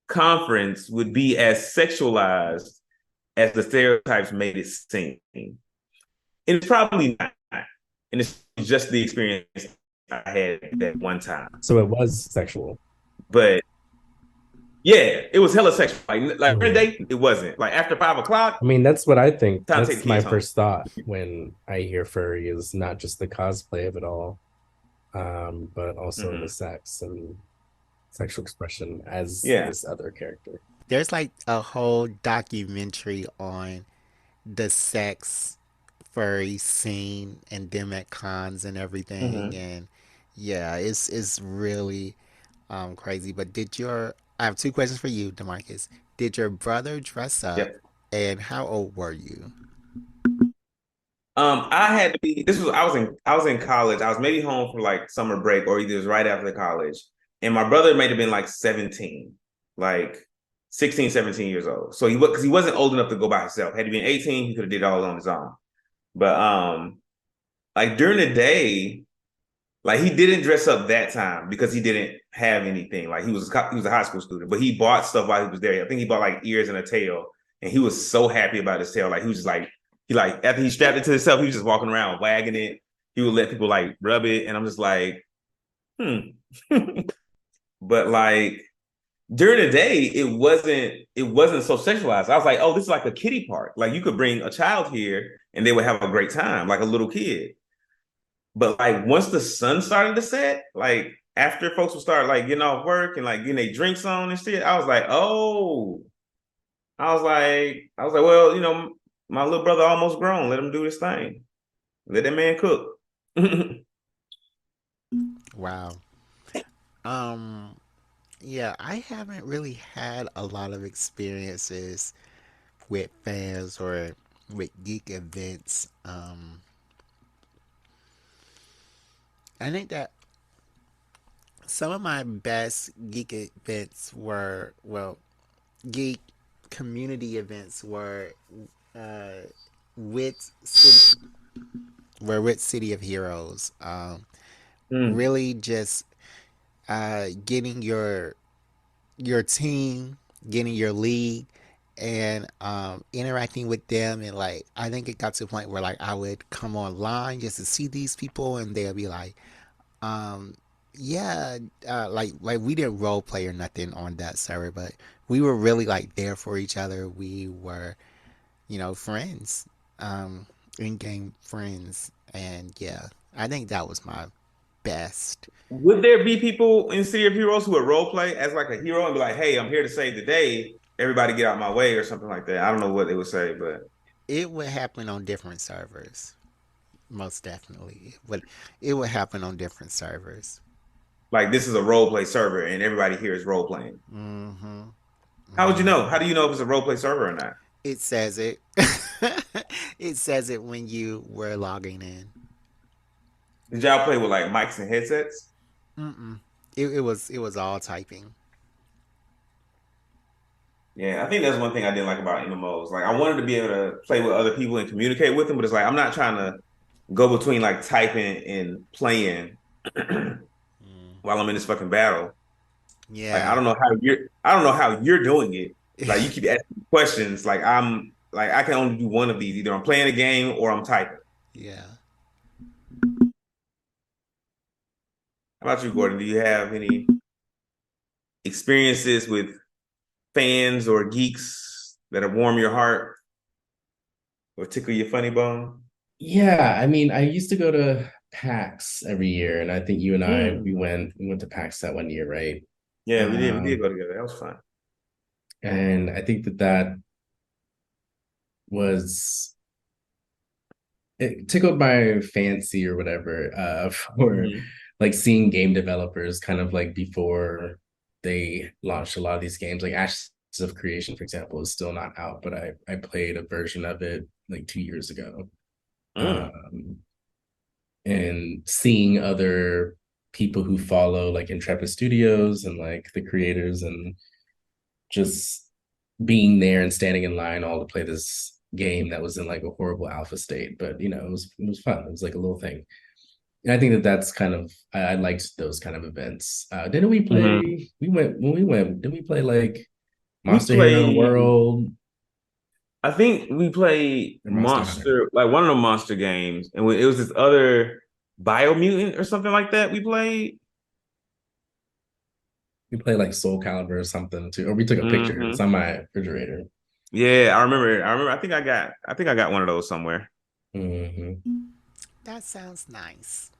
conference would be as sexualized as the stereotypes made it seem. And it's probably not. And it's just the experience I had that one time. So it was sexual. But yeah, it was hella sexual. Like during the day, it wasn't. Like after 5 o'clock, I mean, that's what I think. time to take That's the my kids home. first thought when I hear furry is not just the cosplay of it all, but also the sex and sexual expression as this other character. There's like a whole documentary on the sex furry scene and them at cons and everything, and yeah, it's really crazy. But I have two questions for you, DeMarcus. Did your brother dress up, Yep. and how old were you? I had to be. I was in college. I was maybe home for like summer break, or either it was right after college. And my brother might have been like 17, like 16, 17 years old. So because he wasn't old enough to go by himself. Had he been 18, he could have did it all on his own. But like during the day, like he didn't dress up that time because he didn't have anything. Like he was a high school student, but he bought stuff while he was there. I think he bought like ears and a tail, and he was so happy about his tail. Like he was just like after he strapped it to himself, he was just walking around wagging it. He would let people like rub it, and I'm just like, But like during the day, it wasn't so sexualized. I was like, oh, this is like a kiddie park. Like you could bring a child here and they would have a great time, like a little kid. But like once the sun started to set, like after folks would start like getting off work and like getting their drinks on and shit, I was like, oh, I was like, well, my little brother almost grown. Let him do his thing. Let that man cook. Wow. Yeah, I haven't really had a lot of experiences with fans or with geek events. I think that some of my best geek events were, well, geek community events uh, with city, were with City of Heroes. Really just getting your team, getting your league, and interacting with them. And like, I think it got to a point where like I would come online just to see these people, and they'll be like, um, yeah, like we didn't role play or nothing on that server, but we were really like there for each other. We were, friends, in game friends, and yeah, I think that was my best. Would there be people in City of Heroes who would role play as like a hero and be like, "Hey, I'm here to save the day. Everybody get out my way," or something like that? I don't know what they would say, but It would happen on different servers. Most definitely. It would happen on different servers. like this is a role play server and everybody here is role playing. Mm-hmm. How would you know? How do you know if it's a role play server or not? It says it. It says it when you were logging in. Did y'all play with like mics and headsets? Mm-mm. It was all typing. Yeah, I think that's one thing I didn't like about MMOs. Like, I wanted to be able to play with other people and communicate with them, but it's like I'm not trying to go between like typing and playing while I'm in this fucking battle. Like, Yeah. I don't know how you're doing it. Like, you keep asking questions. Like, I can only do one of these. Either I'm playing a game or I'm typing. Yeah. How about you, Gordon? Do you have any experiences with fans or geeks that have warmed your heart or tickle your funny bone? Yeah, I mean, I used to go to PAX every year, and I think you and I Mm. we went to PAX that one year, right? Yeah, we did go together. That was fun. And I think that was it tickled my fancy or whatever for Mhm. like seeing game developers kind of like before they launched a lot of these games. Like Ashes of Creation, for example, is still not out, but I played a version of it like 2 years ago. Mm. And seeing other people who follow like Intrepid Studios and like the creators and just being there and standing in line all to play this game that was in like a horrible alpha state, but you know it was fun. It was like a little thing, and I think that's kind of I liked those kind of events. Didn't we play? Mhm. We went when we went. Didn't we play like We Monster Hero played, World I think we played or Monster Hunter? like one of the monster games, and it was this other Biomutant or something like that we played. We played like Soul Calibur or something too, or we took a picture. It's Hmm. on my refrigerator. Yeah, I remember. I think I got one of those somewhere. Mm-hmm. That sounds nice.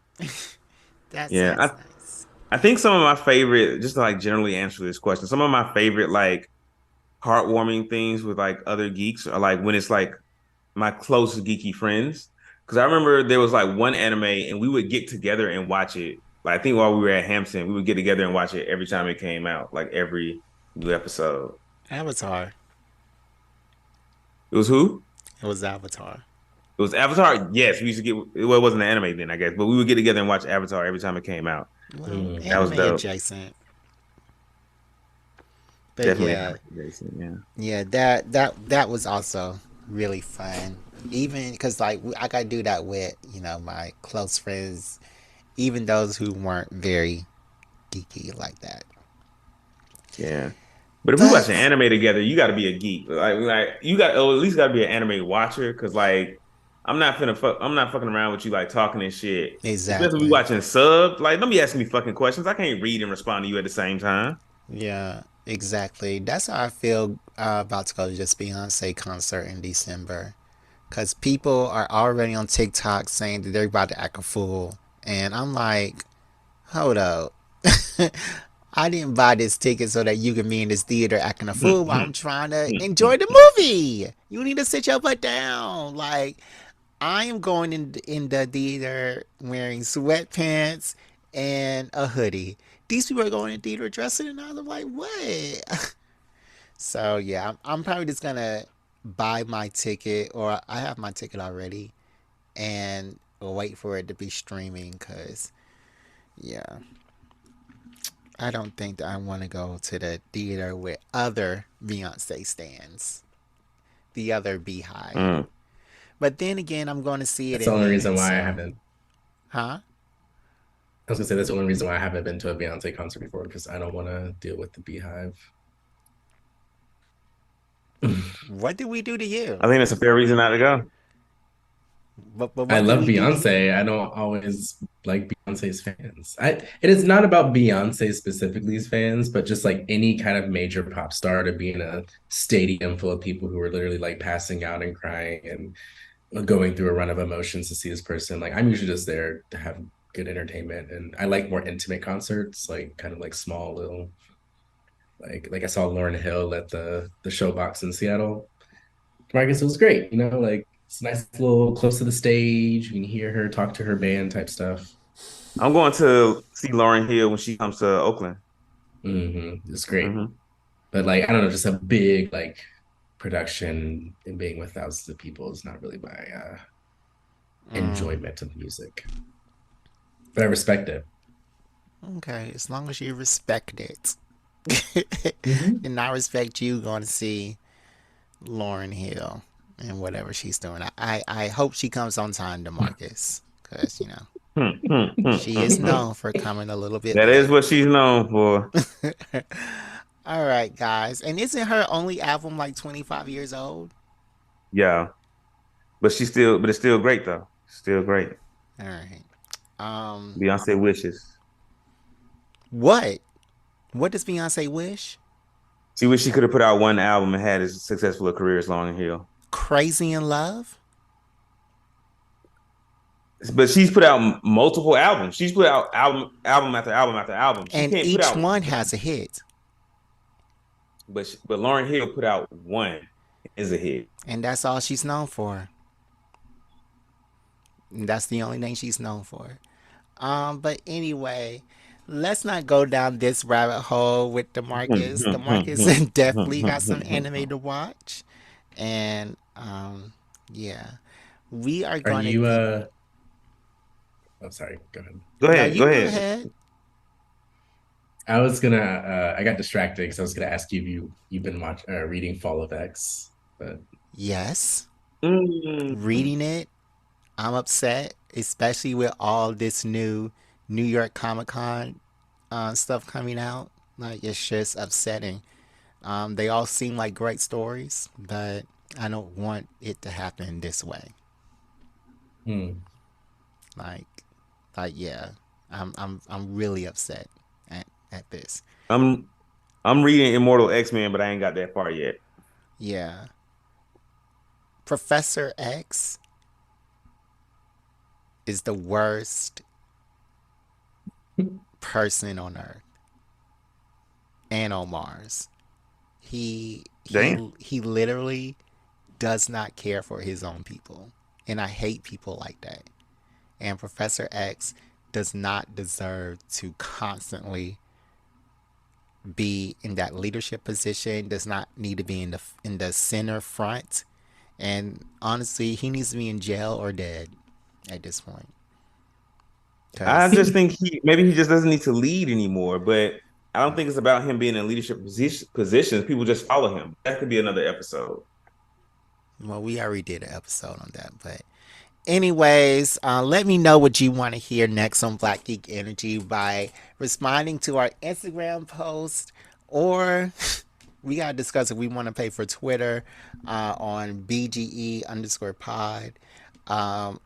That Yeah, sounds nice. I think some of my favorite, just to like generally answer this question, some of my favorite like heartwarming things with like other geeks are like when it's like my close geeky friends. Because I remember there was like one anime and we would get together and watch it. Like I think while we were at Hampton, we would get together and watch it every time it came out, like every new episode. Avatar. It was who? It was Avatar. It was Avatar. Yes, we used to get. Well, it wasn't an anime then, I guess, but we would get together and watch Avatar every time it came out. Well, Mm. That was anime dope. adjacent. But Definitely yeah, anime adjacent. Yeah. yeah, that was also really fun. Even because like I got to do that with my close friends, even those who weren't very geeky like that. Yeah. But if we watch But an anime together, you got to be a geek. Like you got at least got to be an anime watcher because like I'm not fucking around with you like talking and shit. Especially if we exactly, watching sub. Like don't be asking me fucking questions. I can't read and respond to you at the same time. yeah, exactly. That's how I feel about to go to this Beyonce concert in December. Because people are already on TikTok saying that they're about to act a fool. And I'm like, hold up. I didn't buy this ticket so that you can be in this theater acting a fool while I'm trying to enjoy the movie. You need to sit your butt down. Like, I am going in the theater wearing sweatpants and a hoodie. These people are going in the theater dressing, and I'm like, what? So yeah, I'm probably just gonna buy my ticket, or I have my ticket already, and wait for it to be streaming. Cause yeah, I don't think that I want to go to the theater with other Beyonce stands, the other Beehive. Mm. But then again, I'm going to see it That's the in only reason Maine, why I so haven't. huh? I was gonna say that's the only reason why I haven't been to a Beyonce concert before because I don't want to deal with the Beehive. What did we do to you? I think that's a fair reason not to go. But I what did love we do to Beyonce. you? I don't always like Beyonce's fans. It is not about Beyonce specifically's fans, but just like any kind of major pop star to be in a stadium full of people who are literally like passing out and crying and going through a run of emotions to see this person. Like I'm usually just there to have good entertainment, and I like more intimate concerts, like kind of like small little, like I saw Lauryn Hill at the Showbox in Seattle. Marcus, it was great. Like it's a nice little close to the stage. You can hear her talk to her band type stuff. I'm going to see Lauryn Hill when she comes to Oakland. It's great. Mm-hmm. But like, I don't know, just a big like production and being with thousands of people is not really my enjoyment of music. But I respect it. Okay, as long as you respect it. Mm-hmm. And I respect you going to see Lauryn Hill and whatever she's doing. I hope she comes on time to Marcus. Because, she is known for coming a little bit That is late. what she's known for. All right, guys. And isn't her only album like 25 years old? Yeah, but it's still great though. Still great. All right. Beyonce wishes. What? What does Beyonce wish? She wish she could have put out one album and had as successful a career as Lauryn Hill. Crazy in Love? But she's put out multiple albums. She's put out album after album after album. She And can't put each out one has a hit. But Lauryn Hill put out one is a hit. And that's all she's known for. And that's the only thing she's known for. But anyway, let's not go down this rabbit hole with DeMarcus. DeMarcus definitely got some anime to watch. And yeah. We are going to I'm sorry, go ahead. Go ahead. Go ahead. I was gonna. I got distracted because I was gonna ask you if you've been reading Fall of X, but yes, reading it. I'm upset, especially with all this new New York Comic Con stuff coming out. Like it's just upsetting. They all seem like great stories, but I don't want it to happen this way. Like yeah, I'm really upset at this. I'm reading Immortal X-Men, but I ain't got that far yet. Yeah. Professor X is the worst person on Earth and on Mars. He literally does not care for his own people. And I hate people like that. And Professor X does not deserve to constantly be in that leadership position, does not need to be in the center front. And honestly, he needs to be in jail or dead at this point. I just think maybe he just doesn't need to lead anymore, but I don't think it's about him being in leadership positions. People just follow him. That could be another episode. Well, we already did an episode on that, but anyways, let me know what you want to hear next on Black Geek Energy by responding to our Instagram post, or we got to discuss if we want to pay for Twitter on BGE_pod,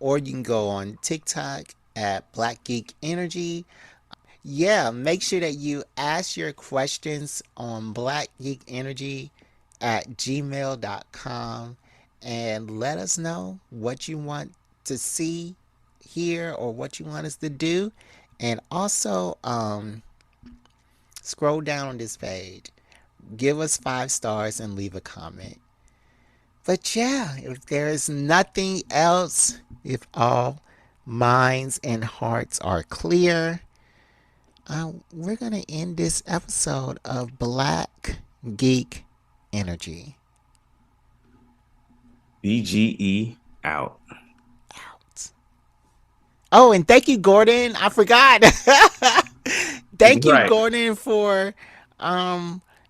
or you can go on TikTok at Black Geek Energy. Yeah, make sure that you ask your questions on blackgeekenergy@gmail.com and let us know what you want to see here or what you want us to do. And also scroll down on this page, give us 5 stars and leave a comment. But yeah, if there is nothing else, if all minds and hearts are clear, we're gonna end this episode of Black Geek Energy. BGE out. Oh, and thank you, Gordon. I forgot. Thank you, Gordon, for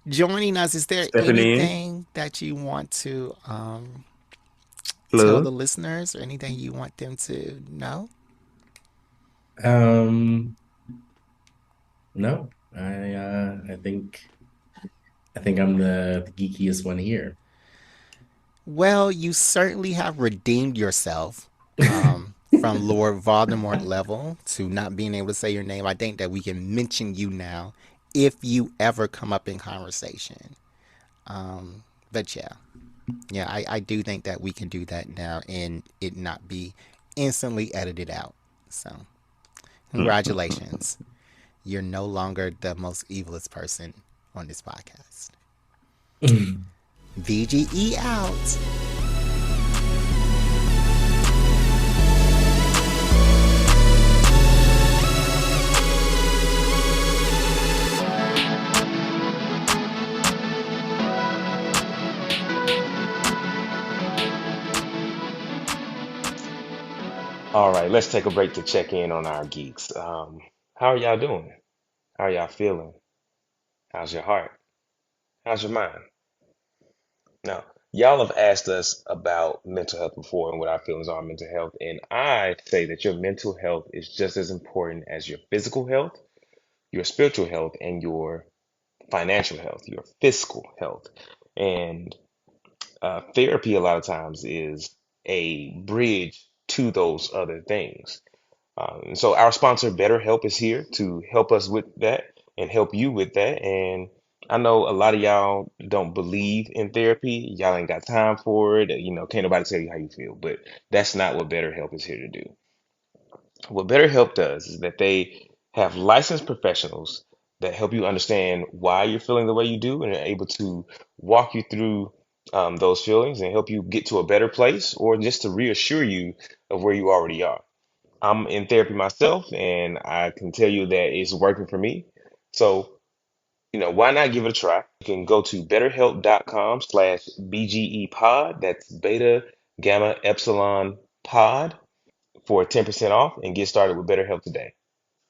joining us. Is there anything that you want to tell the listeners, or anything you want them to know? No. I think I'm the geekiest one here. Well, you certainly have redeemed yourself from Lord Voldemort level to not being able to say your name. I think that we can mention you now if you ever come up in conversation. But yeah, I do think that we can do that now and it not be instantly edited out. So Congratulations. You're no longer the most evilest person on this podcast. VGE out. All right, let's take a break to check in on our geeks. How are y'all doing? How are y'all feeling? How's your heart? How's your mind? Now, y'all have asked us about mental health before and what our feelings are on mental health, and I say that your mental health is just as important as your physical health, your spiritual health, and your financial health, your fiscal health. And therapy, a lot of times, is a bridge to those other things. And so our sponsor, BetterHelp, is here to help us with that and help you with that. And I know a lot of y'all don't believe in therapy. Y'all ain't got time for it. Can't nobody tell you how you feel. But that's not what BetterHelp is here to do. What BetterHelp does is that they have licensed professionals that help you understand why you're feeling the way you do and are able to walk you through those feelings and help you get to a better place or just to reassure you of where you already are. I'm in therapy myself, and I can tell you that it's working for me. So, why not give it a try? You can go to betterhelp.com/BGE pod. That's beta gamma epsilon pod for 10% off and get started with BetterHelp today.